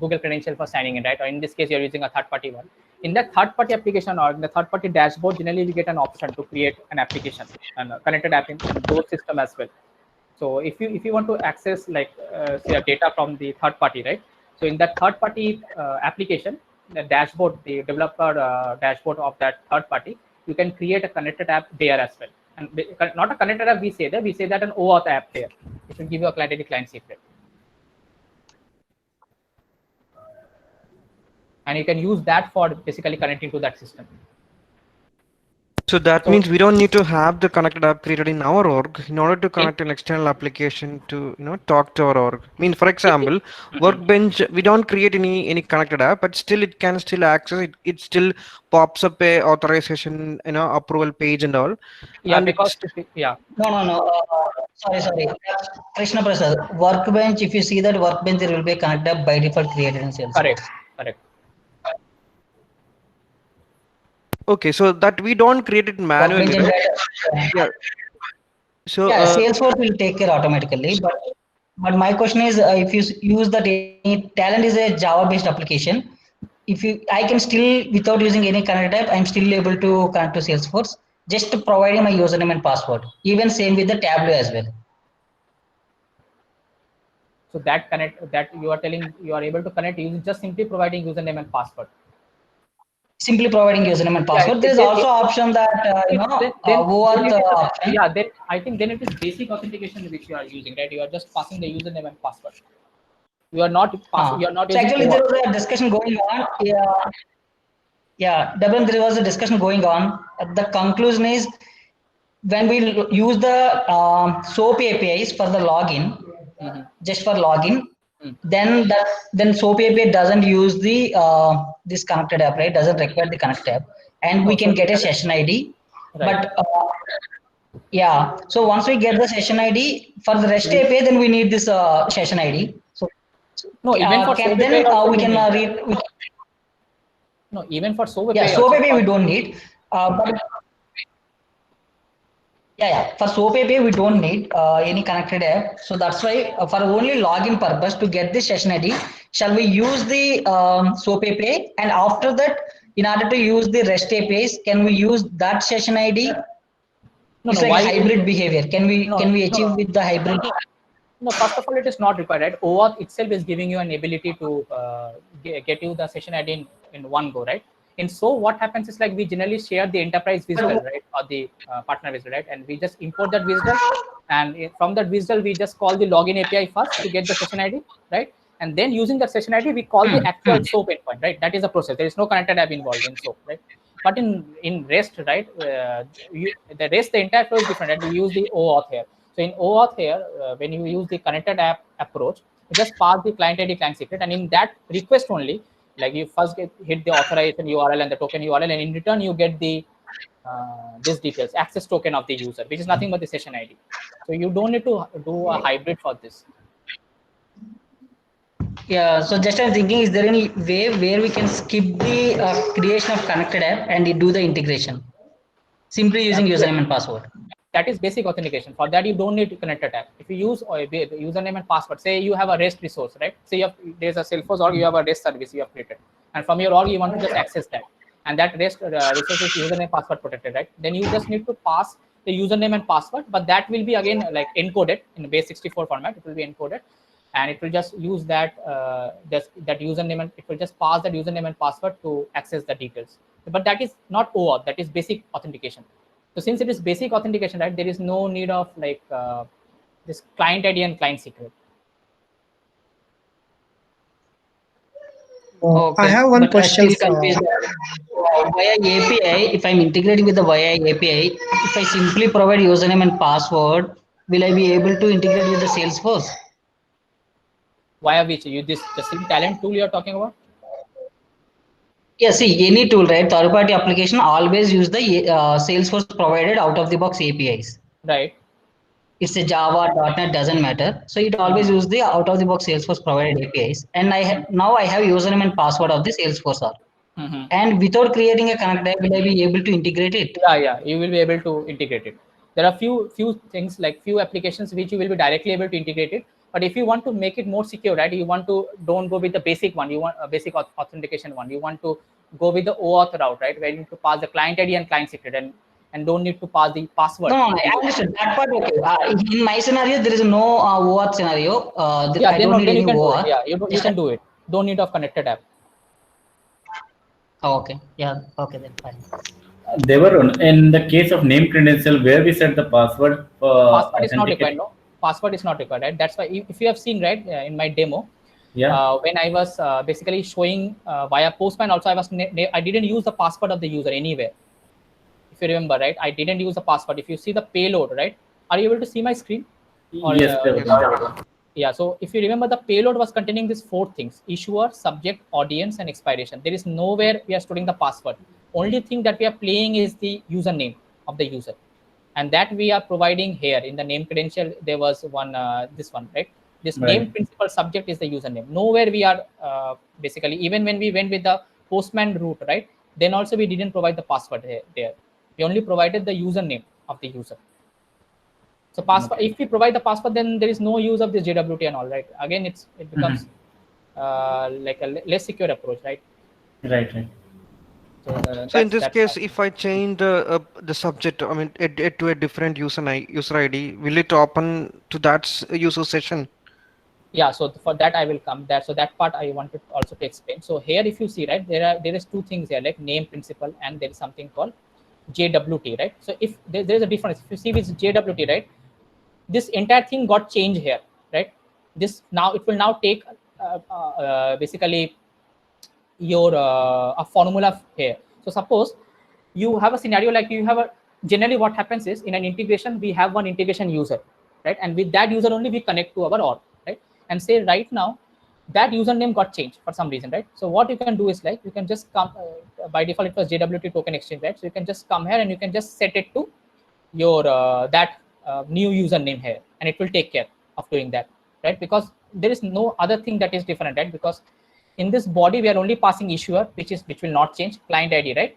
A: Google credential for signing in, right? Or in this case, you're using a third-party one. In that third-party application or in the third-party dashboard, generally we get an option to create an application and a connected app in those system as well. So if you want to access like say a data from the third party, right? So in that third party application, the dashboard, the developer dashboard of that third party, you can create a connected app there as well. And not a connected app, we say that an OAuth app there. It will give you a client secret. And you can use that for basically connecting to that system.
D: So that
A: So
D: means we don't need to have the connected app created in our org in order to
A: in,
D: connect an external application to talk to our org. I mean, for
A: it,
D: example,
A: mhm.
D: Workbench, we don't create any connected app, but still it can still access it. It still pops up a authorization approval page and all,
A: Yeah,
D: and
A: because
D: it's
A: yeah,
C: No. Sorry. Krishna Prasad, Workbench, if you see that Workbench, there will be a connector by default created in
A: correct,
C: Salesforce.
A: correct.
D: okay. So that we don't create it
C: Workbench
D: manually,
C: and
D: right?
C: data.
D: Yeah. So
C: Yeah, Salesforce will take care automatically. But my question is, if you use that Talent is a Java-based application. I can still, without using any connected app, I'm still able to connect to Salesforce, just providing my username and password. Even same with the Tableau as well.
A: So that you are telling you are able to connect using just simply providing username and password.
C: Simply providing username and
A: Yeah,
C: password. There is also option that
A: then
C: OAuth
A: it is
C: option.
A: yeah, then I think then it is basic authentication which you are using, right? You are just passing the username and password. You are not passing. You are not
C: So
A: using
C: actually, there
A: OAuth.
C: was a discussion going on. Yeah, Devin, there was a discussion going on. The conclusion is when we use the SOAP APIs for the login,
A: Mm-hmm.
C: just for login,
A: Mm.
C: then SOAP API doesn't use the this connected app, right? Doesn't require the connected app, and we
A: No, so
C: can
A: it
C: get a
A: doesn't.
C: session ID.
A: Right.
C: But yeah, so once we get the session ID for the REST
A: We,
C: API, then we need this session ID. So
A: no, even for
C: can
A: SOAP API
C: then
A: also
C: we
A: we
C: can
A: need that.
C: read.
A: No, even for SOAP
C: Yeah,
A: API
C: SOAP
A: also.
C: API we don't need. But yeah. For SOAP API, we don't need any connected app. So that's why for only login purpose to get the session ID, shall we use the SOAP API? And after that, in order to use the REST APIs, can we use that session ID?
A: No,
C: It's
A: no.
C: like
A: Why?
C: hybrid behavior. Can
A: No,
C: we
A: no,
C: achieve with the hybrid?
A: no. First of all, it is not required. Right? OAuth itself is giving you an ability to get you the session ID in one go, right? And so what happens is like we generally share the enterprise visual, right, or the partner visual, right, and we just import that visual, and from that visual we just call the login API first to get the session ID, right, and then using that session ID we call the actual SOAP endpoint, right? That is the process. There is no connected app involved in SOAP, right? But in REST, right, the entire flow is different, right? We use the OAuth here. So in OAuth here, when you use the connected app approach, you just pass the client ID, client secret, and in that request only, like you first hit the authorization URL and the token URL, and in return you get the this details access token of the user, which is nothing but the session ID. So you don't need to do a hybrid for this.
C: Yeah, so just I'm thinking, is there any way where we can skip the creation of connected app and do the integration simply using
A: Yes,
C: username and password?
A: that is basic authentication. For that, you don't need to connect a tab. If you use the username and password, say you have a REST resource, right? Say there's a Salesforce org, you have a REST service you have created, and from your org you want to just access that, and that REST resource is username password protected, right? Then you just need to pass the username and password, but that will be again like encoded in base64 format. It will be encoded, and it will just use that that username, and it will just pass that username and password to access the details. But that is not OAuth. That is basic authentication. So since it is basic authentication, right, there is no need of like this client ID and client secret.
E: I
C: Okay,
E: have one
C: but I
E: question.
C: still confused. Via API, if I'm integrating with the via API, if I simply provide username and password, will I be able to integrate with the Salesforce?
A: Via which you this the same talent tool you are talking about?
C: Yeah, see, any tool, right? Third-party application always use the Salesforce provided out-of-the-box APIs.
A: Right.
C: It's a Java, .NET, doesn't matter. So it always use the out-of-the-box Salesforce provided APIs. And now I have username and password of the Salesforce app.
A: Mm-hmm.
C: And without creating a connect app, will I be able to integrate it?
A: Yeah, you will be able to integrate it. There are few things, like few applications which you will be directly able to integrate it. But if you want to make it more secure, right, you want to don't go with the basic one. You want a basic authentication one. You want to go with the OAuth route, right, where you need to pass the client ID and client secret, and don't need to pass the password.
C: No, I understood that part. Okay. In my scenario, there is no OAuth scenario. I don't need
A: then
C: any
A: you can do it.
C: OAuth.
A: Yeah, you can do it. Don't need of connected app.
C: Oh, okay. Yeah. Okay, then fine.
E: They were in the case of name credential where we set the password for
A: Password is not required. No, password is not required. Right? That's why if you have seen, right, in my demo,
E: Yeah.
A: when I was basically showing via Postman, also I didn't use the password of the user anywhere. If you remember, right, I didn't use the password. If you see the payload, right, are you able to see my screen? Or,
E: Yes.
A: yeah. So if you remember, the payload was containing these 4 things: issuer, subject, audience, and expiration. There is nowhere we are storing the password. Only thing that we are playing is the username of the user, and that we are providing here in the name credential. There was one, this one, right? This
E: Right.
A: name principal subject is the username. Nowhere we are basically, even when we went with the Postman route, right, then also we didn't provide the password there. We only provided the username of the user. So password, if we provide the password, then there is no use of this JWT and all, right? Again, it becomes like a less secure approach, right?
E: Right.
D: So in this case, if I change the subject, I mean, it to a different user ID, will it open to that user session?
A: Yeah, so for that I will come there. So that part I wanted also to explain. So here, if you see, right, there is 2 things here, like name principal, and there is something called JWT, right? So if there is a difference, if you see with JWT, right, this entire thing got changed here, right? This now it will now take basically your a formula here. So suppose you have a scenario like you have a, generally what happens is in an integration we have one integration user, right, and with that user only we connect to our org, right, and say right now that username got changed for some reason, right? So what you can do is like you can just come by default it was JWT token exchange, right? So you can just come here and you can just set it to your that new username here, and it will take care of doing that, right? Because there is no other thing that is different, right? Because in this body we are only passing issuer, which will not change, client ID, right?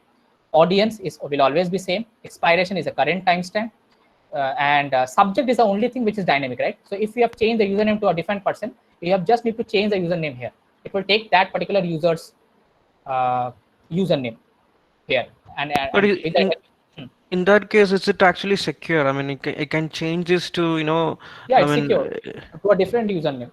A: Audience will always be same, expiration is a current timestamp, and subject is the only thing which is dynamic, right? So if you have changed the username to a different person, you have just need to change the username here. It will take that particular user's username here, and
D: But in that case, is it actually secure? I mean, it can change this to,
A: yeah,
D: I
A: it's
D: mean,
A: secure to a different username.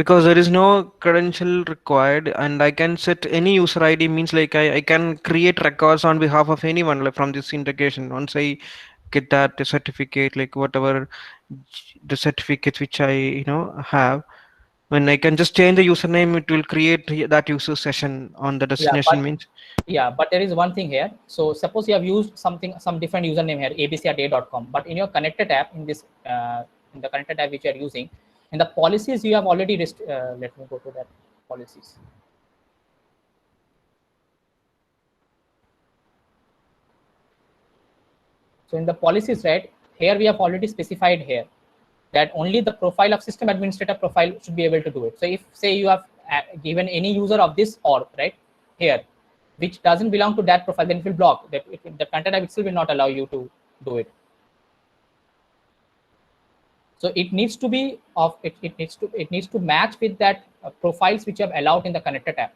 D: because there is no credential required, and I can set any user ID, means like I can create records on behalf of anyone, like from this integration. Once I get that certificate, like whatever the certificates which I have, when I can just change the username, it will create that user session on the destination, means.
A: Yeah, but there is one thing here. So suppose you have used some different username here, abc@a.com, but in your connected app, in this in the connected app which you are using, in the policies you have already let me go to that policies. So in the policies, right, here we have already specified here that only the profile of system administrator profile should be able to do it. So if say you have given any user of this org, right, here, which doesn't belong to that profile, then it will block that. The content app itself will not allow you to do it. So it needs to be of it needs to match with that profiles which you have allowed in the connected app.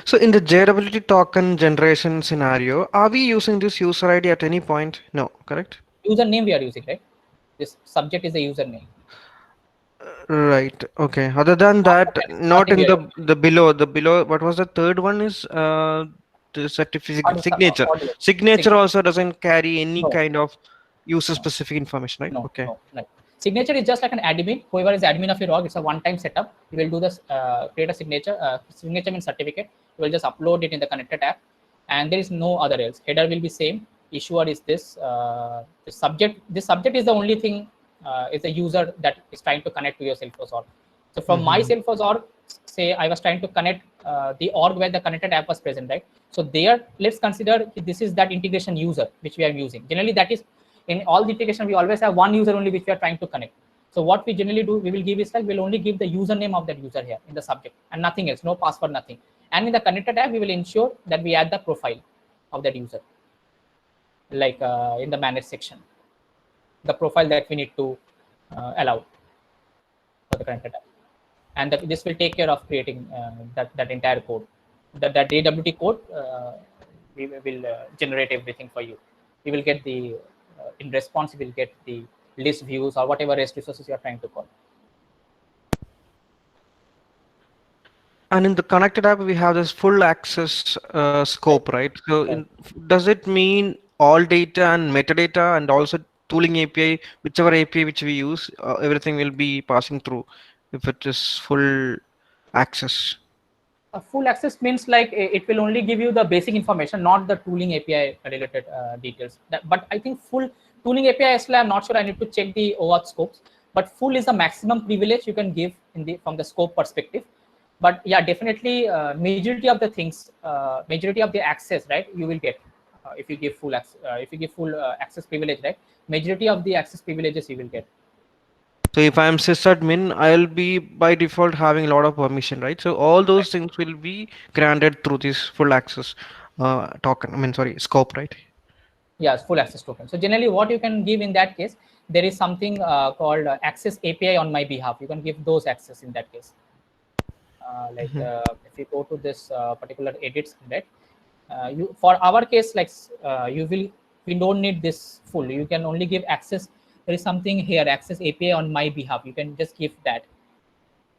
D: So in the JWT token generation scenario, are we using this user ID at any point? No, correct?
A: Username we are using, right? This subject is the username.
D: Right. Okay. Other than that, not in the below. What was the third one? Is the certificate signature. Signature also doesn't carry any kind of user specific information, right? Okay.
A: No. Signature is just like an admin. Whoever is admin of your org, it's a one-time setup. You will do this, create a signature. Signature means certificate. You will just upload it in the connected app, and there is no other else. Header will be same. Issuer is this. The subject. This subject is the only thing. Is the user that is trying to connect to your Salesforce org. So from my Salesforce org, say I was trying to connect the org where the connected app was present, right? So there, let's consider this is that integration user which we are using. Generally, that is in all the integration, we always have one user only which we are trying to connect. So what we generally do, we will give is like we'll only give the username of that user here in the subject and nothing else, no password, nothing. And in the connected app, we will ensure that we add the profile of that user, like in the manage section, the profile that we need to allow for the connected app. And this will take care of creating that entire code. That JWT code, we will generate everything for you. You will get the, in response, you will get the list views or whatever REST resources you are trying to call.
D: And in the connected app, we have this full access scope, right? So does it mean all data and metadata and also tooling API, whichever API which we use, everything will be passing through if it is full access?
A: Full access means like it will only give you the basic information, not the tooling API related details. But I think full tooling API, actually, I'm not sure. I need to check the OAuth scopes. But full is the maximum privilege you can give in the from the scope perspective. But yeah, definitely, majority of the things, majority of the access, right, you will get if you give full access. If you give full access privilege, right, majority of the access privileges you will get.
D: So if I'm sysadmin, I'll be by default having a lot of permission, right? So all those things will be granted through this full access token. I mean, sorry, scope, right?
A: Yes, full access token. So generally, what you can give in that case, there is something called access API on my behalf. You can give those access in that case. If you go to this particular edits, right? You for our case, like we don't need this full. You can only give access. There is something here, access API on my behalf. You can just give that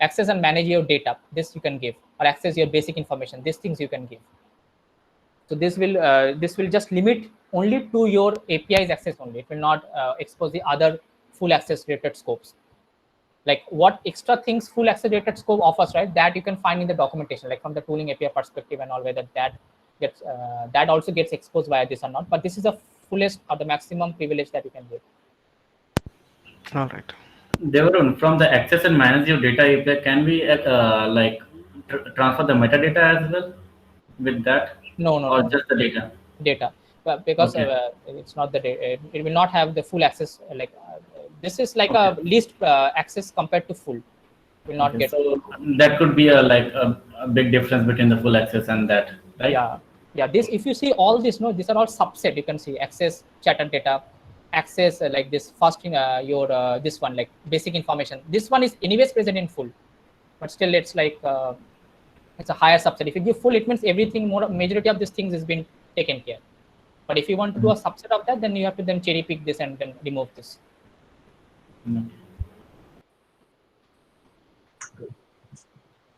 A: access and manage your data. This you can give, or access your basic information. These things you can give. So this will just limit only to your API's access only. It will not expose the other full access related scopes. Like what extra things full access related scope offers, right? That you can find in the documentation, like from the tooling API perspective and all, whether that gets that also gets exposed via this or not. But this is the fullest or the maximum privilege that you can give.
D: All right.
E: Devarun, from the access and manage your data API, can we transfer the metadata as well with that?
A: No,
E: or just the data?
A: Data, but because it's not the data, it will not have the full access. This is like a least access compared to full. Will not get.
E: So that could be a big difference between the full access and that, right?
A: Yeah. This, if you see all this, no, these are all subset. You can see access, chat and data, access like this first thing, your this one like basic information. This one is anyways present in full, but still it's like it's a higher subset. If you give full, it means everything majority of these things has been taken care. But if you want to do a subset of that, then you have to then cherry pick this and then remove this.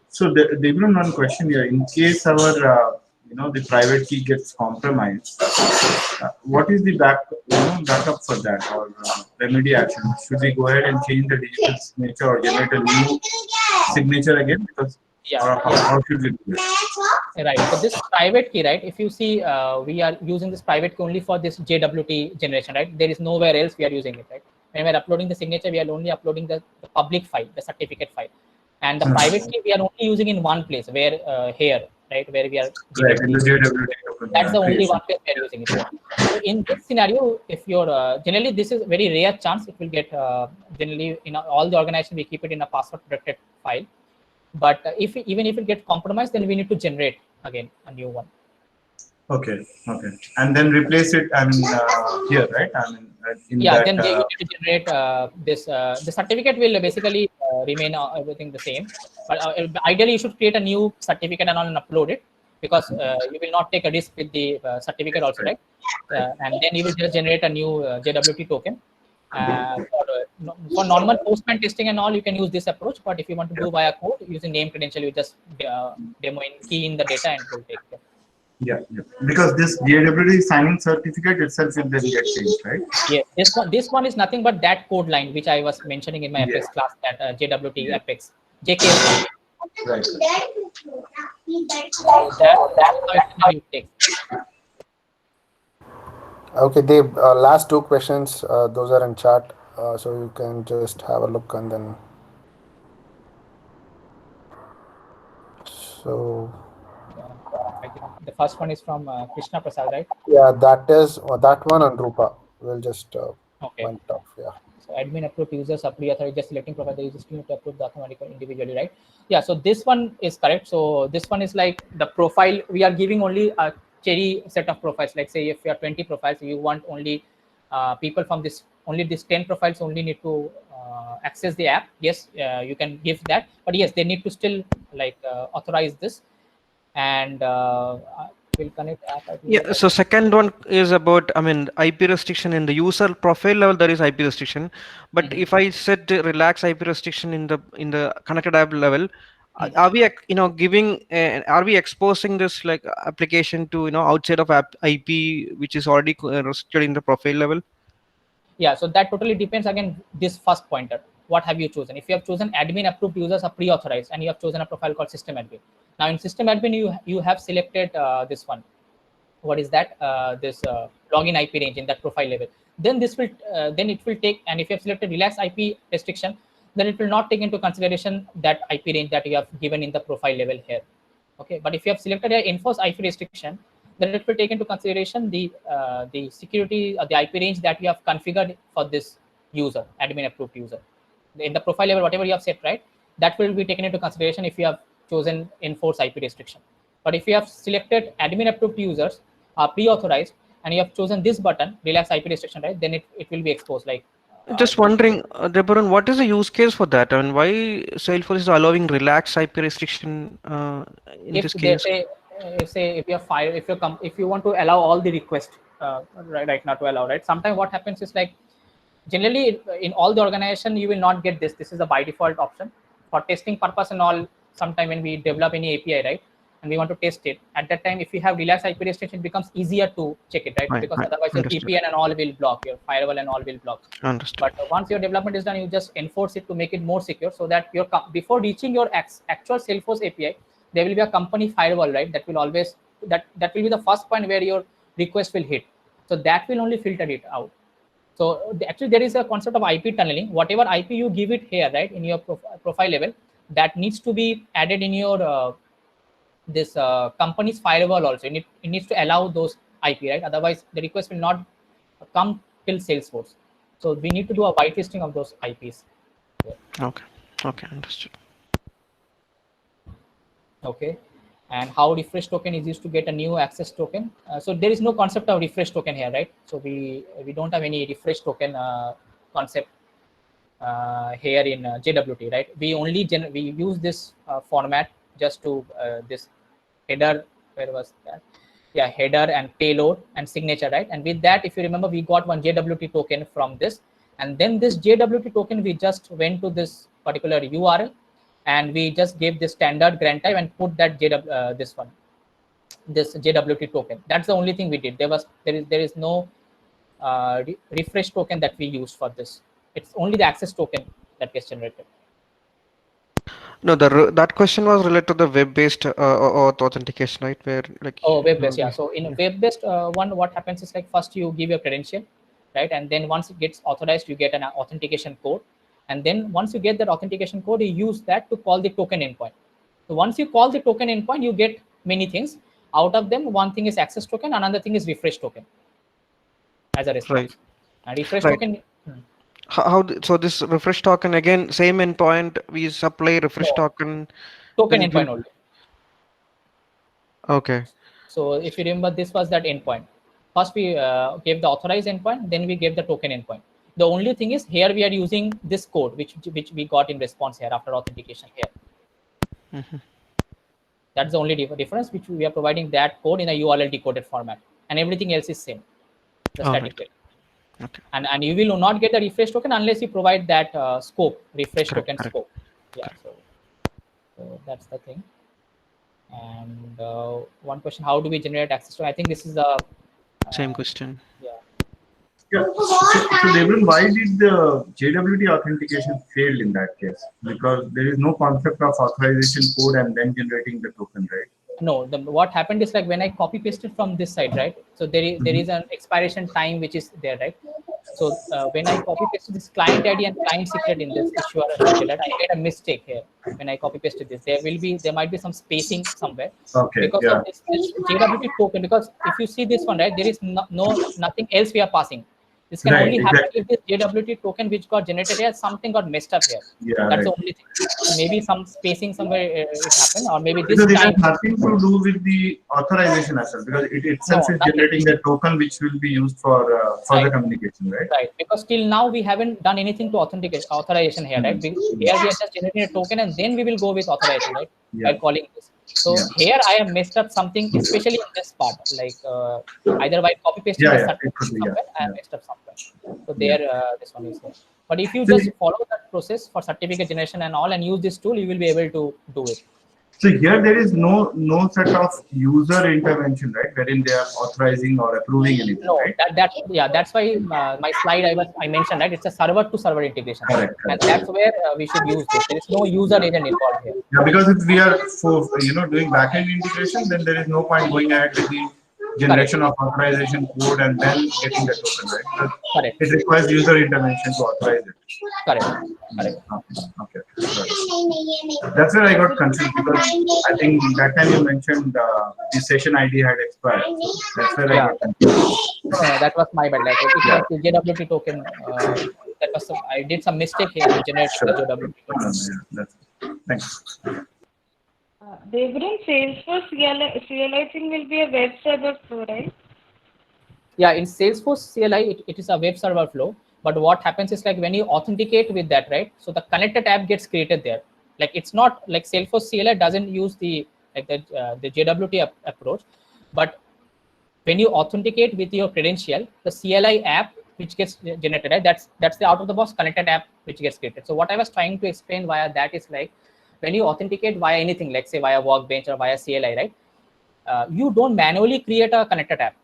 F: So Devran, one question here: in case our the private key gets compromised, what is the backup for that, or remedy action? Should we go ahead and change the digital signature or generate a new signature again? Because how should we do that?
A: Right. So this private key, right? If you see, we are using this private key only for this JWT generation, right? There is nowhere else we are using it, right? When we are uploading the signature, we are only uploading the public file, the certificate file, and the private key we are only using in one place, where here, right, where we are.
F: Right, in the JWT.
A: That's the only one place we are using it. So in this scenario, if you're generally, this is very rare chance it will get. Generally, in all the organization, we keep it in a password protected file. But even if it gets compromised, then we need to generate again a new one.
F: Okay, and then replace it. I mean, here, right? I mean,
A: then you need to generate this. The certificate will basically remain everything the same. But ideally, you should create a new certificate and all and upload it, because you will not take a risk with the certificate also, right? And then you will just generate a new JWT token. For normal Postman testing and all, you can use this approach. But if you want to do via code using name credential, you just demo in, key in the data, and it will take care.
F: Yeah. Because this JWT signing certificate itself will then get changed, right?
A: Yeah, this one is nothing but that code line which I was mentioning in my Apex class, that JWT Apex JKS.
F: Right.
A: That's how it takes.
B: Okay, Dave, last two questions, those are in chat, so you can just have a look and then. So
A: I think the first one is from Krishna Prasad, right?
B: yeah, that is that one and Rupa will just
A: Okay.
B: went off. Yeah.
A: So admin approved users are pre-authorized, just selecting profile, the user still need to approve the automatically individually, right? Yeah, so this one is correct. So this one is like the profile, we are giving only a cherry set of profiles. Like say if you have 20 profiles, you want only people from this, only this 10 profiles only need to access the app. Yes, you can give that, but yes, they need to still like authorize this, and will connect app.
D: Yeah, so second one is about, I mean, IP restriction in the user profile level, there is IP restriction. But if I set the relax IP restriction in the connected app level, are we, giving, are we exposing this like application to, outside of app IP, which is already restricted in the profile level?
A: Yeah, so that totally depends. Again, this first pointer, what have you chosen? If you have chosen admin approved users are pre-authorized, and you have chosen a profile called system admin. Now in system admin, you have selected this one. What is that? This login IP range in that profile level. Then this will then it will take, and if you have selected relax IP restriction, then it will not take into consideration that IP range that you have given in the profile level here. Okay, but if you have selected a enforce IP restriction, then it will take into consideration the security or the IP range that you have configured for this user, admin approved user. In the profile level, whatever you have set, right, that will be taken into consideration if you have chosen enforce IP restriction. But if you have selected admin approved users are pre-authorized, and you have chosen this button, relax IP restriction, right, then it will be exposed. Like
D: Just wondering, Deborah, what is the use case for that? I mean, why Salesforce is allowing relaxed IP restriction in
A: if
D: this
A: they
D: case?
A: say if you're fire, if you want to allow all the requests right now to allow, right, sometimes what happens is like generally in all the organization you will not get this. This is a by default option for testing purpose and all. Sometime when we develop any API, right, and we want to test it, at that time if you have relaxed IP restriction, it becomes easier to check it, right,
D: Right,
A: because
D: right.
A: otherwise your
D: Understood.
A: VPN and all will block, your firewall and all will block.
D: Understood.
A: But once your development is done, you just enforce it to make it more secure, so that your before reaching your actual Salesforce API, there will be a company firewall, right, that will always that will be the first point where your request will hit. So that will only filter it out. So actually there is a concept of IP tunneling. Whatever IP you give it here, right, in your profile level, that needs to be added in your this company's firewall also. It needs to allow those IP, right? Otherwise the request will not come till Salesforce. So we need to do a whitelisting of those IPs.
D: Okay. Okay. Understood.
A: Okay. And how refresh token is used to get a new access token. So there is no concept of refresh token here, right? So we don't have any refresh token concept here in JWT, right? We only we use this format just to this header. Where was that? Yeah, header and payload and signature, right? And with that, if you remember, we got one JWT token from this, and then this JWT token we just went to this particular URL, and we just gave this standard grant type and put that this JWT token. That's the only thing we did. There is no refresh token that we used for this. It's only the access token that gets generated.
D: No, that question was related to the web-based authentication, right? Where like
A: web-based, yeah. So in a web-based one, what happens is like first you give your credential, right, and then once it gets authorized, you get an authentication code, and then once you get that authentication code, you use that to call the token endpoint. So once you call the token endpoint, you get many things. Out of them, one thing is access token, another thing is refresh token as a response.
D: Right.
A: And refresh
D: Right.
A: token.
D: So this refresh token, again, same endpoint, we supply refresh token.
A: Token
D: then
A: endpoint only.
D: Okay.
A: So if you remember, this was that endpoint. First we gave the authorized endpoint, then we gave the token endpoint. The only thing is here we are using this code which we got in response here after authentication here. That's the only difference, which we are providing that code in a URL decoded format, and everything else is same, the static data.
D: Okay.
A: And you will not get the refresh token unless you provide that scope, refresh
D: Correct,
A: token
D: correct.
A: scope. Yeah, so that's the thing. And one question, how do we generate access to? I think this is the
D: Same question.
F: Yeah. So Devin, why did the JWT authentication fail in that case? Because there is no concept of authorization code and then generating the token, right?
A: No, what happened is like when I copy pasted from this side, right? So there is an expiration time which is there, right? So when I copy pasted this client ID and client secret in this issuer title, I made a mistake here. When I copy pasted this, there might be some spacing somewhere
F: Okay.
A: because
F: Yeah.
A: of this JWT token. Because if you see this one, right, there is nothing else we are passing. This can
F: Right,
A: only happen
F: exactly.
A: if this JWT token which got generated here, something got messed up here.
F: Yeah.
A: That's
F: Right.
A: the only thing. So maybe some spacing somewhere it happened, or maybe this
F: Because it has
A: time.
F: nothing to do with the authorization as well, because it itself
A: No,
F: is
A: nothing.
F: generating the token which will be used for further
A: Right.
F: communication, right?
A: Right, because till now we haven't done anything to authenticate authorization here, right? Here we are just generating a token and then we will go with authorization, right?
F: Yeah.
A: By calling this. So
F: Yeah.
A: here I have messed up something, especially in this part, like either by copy pasting
F: Yeah,
A: the
F: yeah,
A: certain
F: it could be,
A: somewhere, I
F: yeah.
A: have messed up somewhere. So
F: Yeah.
A: there, this one is there. But if you
F: So
A: just follow that process for certificate generation and all, and use this tool, you will be able to do it.
F: So here there is no set of user intervention, right? Wherein they are authorizing or approving anything,
A: No,
F: right?
A: that's why my slide I mentioned, right? It's a server to server integration,
F: Correct,
A: and
F: correct.
A: that's where we should use this. There is no user agent involved here.
F: Yeah, because if we are for doing backend integration, then there is no point going ahead with the generation of authorization code and then getting the token, right? But
A: Correct.
F: it requires user intervention to authorize it.
A: Correct. Correct.
F: Okay. Right. That's where I got confused, because I think that time you mentioned the session ID had expired. That's where I
A: Yeah.
F: got confused.
A: That was my bad. Like it was the JWT token. That was I did some mistake here to generate the JWT token.
F: Yeah, thanks.
G: David, in Salesforce, CLI thing will be a web server flow, right?
A: Yeah, in Salesforce CLI, it is a web server flow. But what happens is like when you authenticate with that, right? So the connected app gets created there. Like it's not like Salesforce CLI doesn't use the JWT approach, but when you authenticate with your credential, the CLI app which gets generated, right? That's the out of the box connected app which gets created. So what I was trying to explain via that is like when you authenticate via anything, like say via Workbench or via CLI, right? You don't manually create a connected app.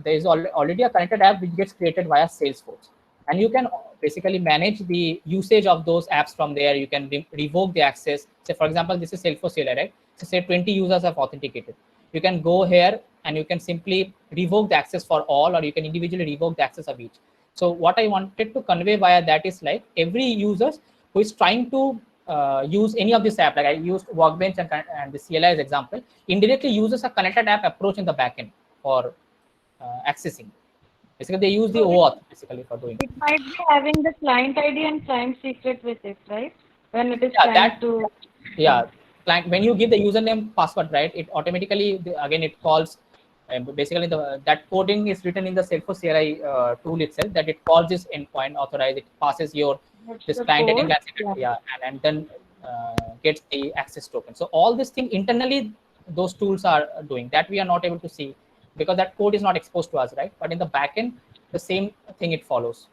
A: There is already a connected app which gets created via Salesforce, and you can basically manage the usage of those apps from there. You can revoke the access. Say for example, this is Salesforce CLI, right? So say 20 users have authenticated. You can go here and you can simply revoke the access for all, or you can individually revoke the access of each. So what I wanted to convey via that is like every user who is trying to use any of this app, like I used Workbench and the CLI as example, indirectly uses a connected app approach in the backend for accessing. Basically, they use the OAuth basically for doing it.
G: It might be having the client ID and client secret with it, right? When it is
A: client, when you give the username password, right, it automatically again it calls basically that coding is written in the Salesforce CLI tool itself, that it calls this endpoint authorize, it passes your this client ID and client secret, and then gets the access token. So all this thing internally those tools are doing that we are not able to see because that code is not exposed to us, right? But in the backend, the same thing it follows.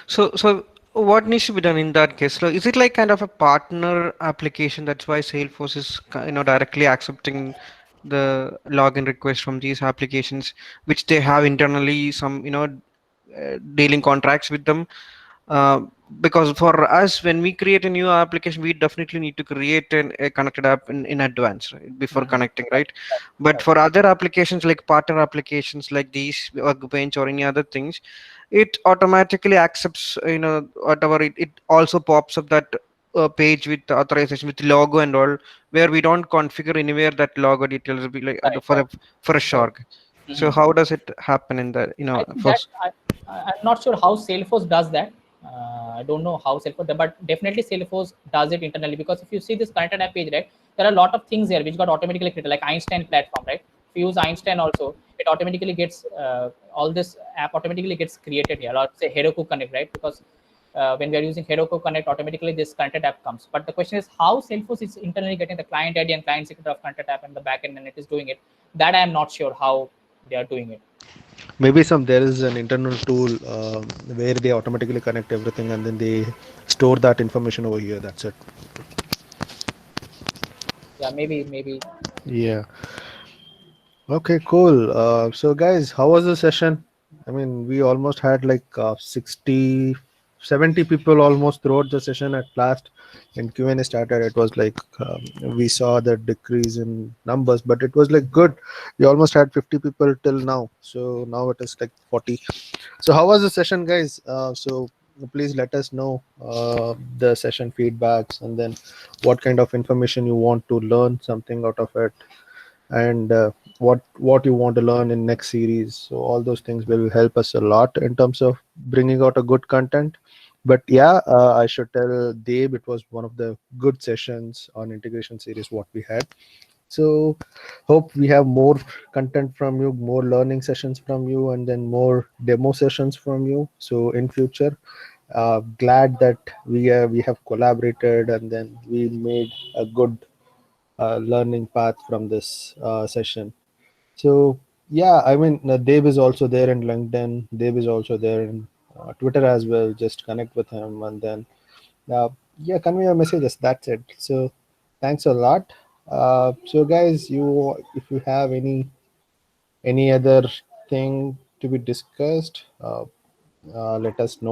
D: So what needs to be done in that case? So is it like kind of a partner application? That's why Salesforce is directly accepting the login request from these applications, which they have internally some dealing contracts with them. Because for us, when we create a new application, we definitely need to create a connected app in advance, right, before connecting, right? But for other applications like partner applications like these Workbench or any other things, it automatically accepts whatever it also pops up that page with the authorization with the logo and all, where we don't configure anywhere that logo details will be like for a shorg. So how does it happen in the first?
A: I'm not sure how Salesforce does that. I don't know how Salesforce, but definitely Salesforce does it internally, because if you see this connected app page, right, there are a lot of things here which got automatically created, like Einstein platform, right? If you use Einstein also, it automatically gets all this app automatically gets created here, or say Heroku Connect, right? Because when we are using Heroku Connect, automatically this connected app comes. But the question is how Salesforce is internally getting the client ID and client secret of connected app in the backend, and it is doing it. That I am not sure how they are doing it.
H: Maybe there is an internal tool where they automatically connect everything and then they store that information over here. That's it.
A: Yeah, maybe.
H: Yeah. Okay, cool. So guys, how was the session? I mean, we almost had like 60 70 people almost throughout the session. At last, when Q&A started, it was like we saw the decrease in numbers, but it was like good. We almost had 50 people till now, so now it is like 40. So how was the session, guys? So please let us know the session feedbacks, and then what kind of information you want to learn something out of it, and what you want to learn in next series. So all those things will help us a lot in terms of bringing out a good content. But yeah, I should tell Dave, it was one of the good sessions on integration series what we had. So hope we have more content from you, more learning sessions from you, and then more demo sessions from you. So in future, glad that we have collaborated, and then we made a good learning path from this session. So yeah, I mean, Dave is also there in LinkedIn. Dave is also there in Twitter as well. Just connect with him, and then uh, yeah, convey your messages. That's it. So thanks a lot. So guys, if you have any other thing to be discussed, let us know.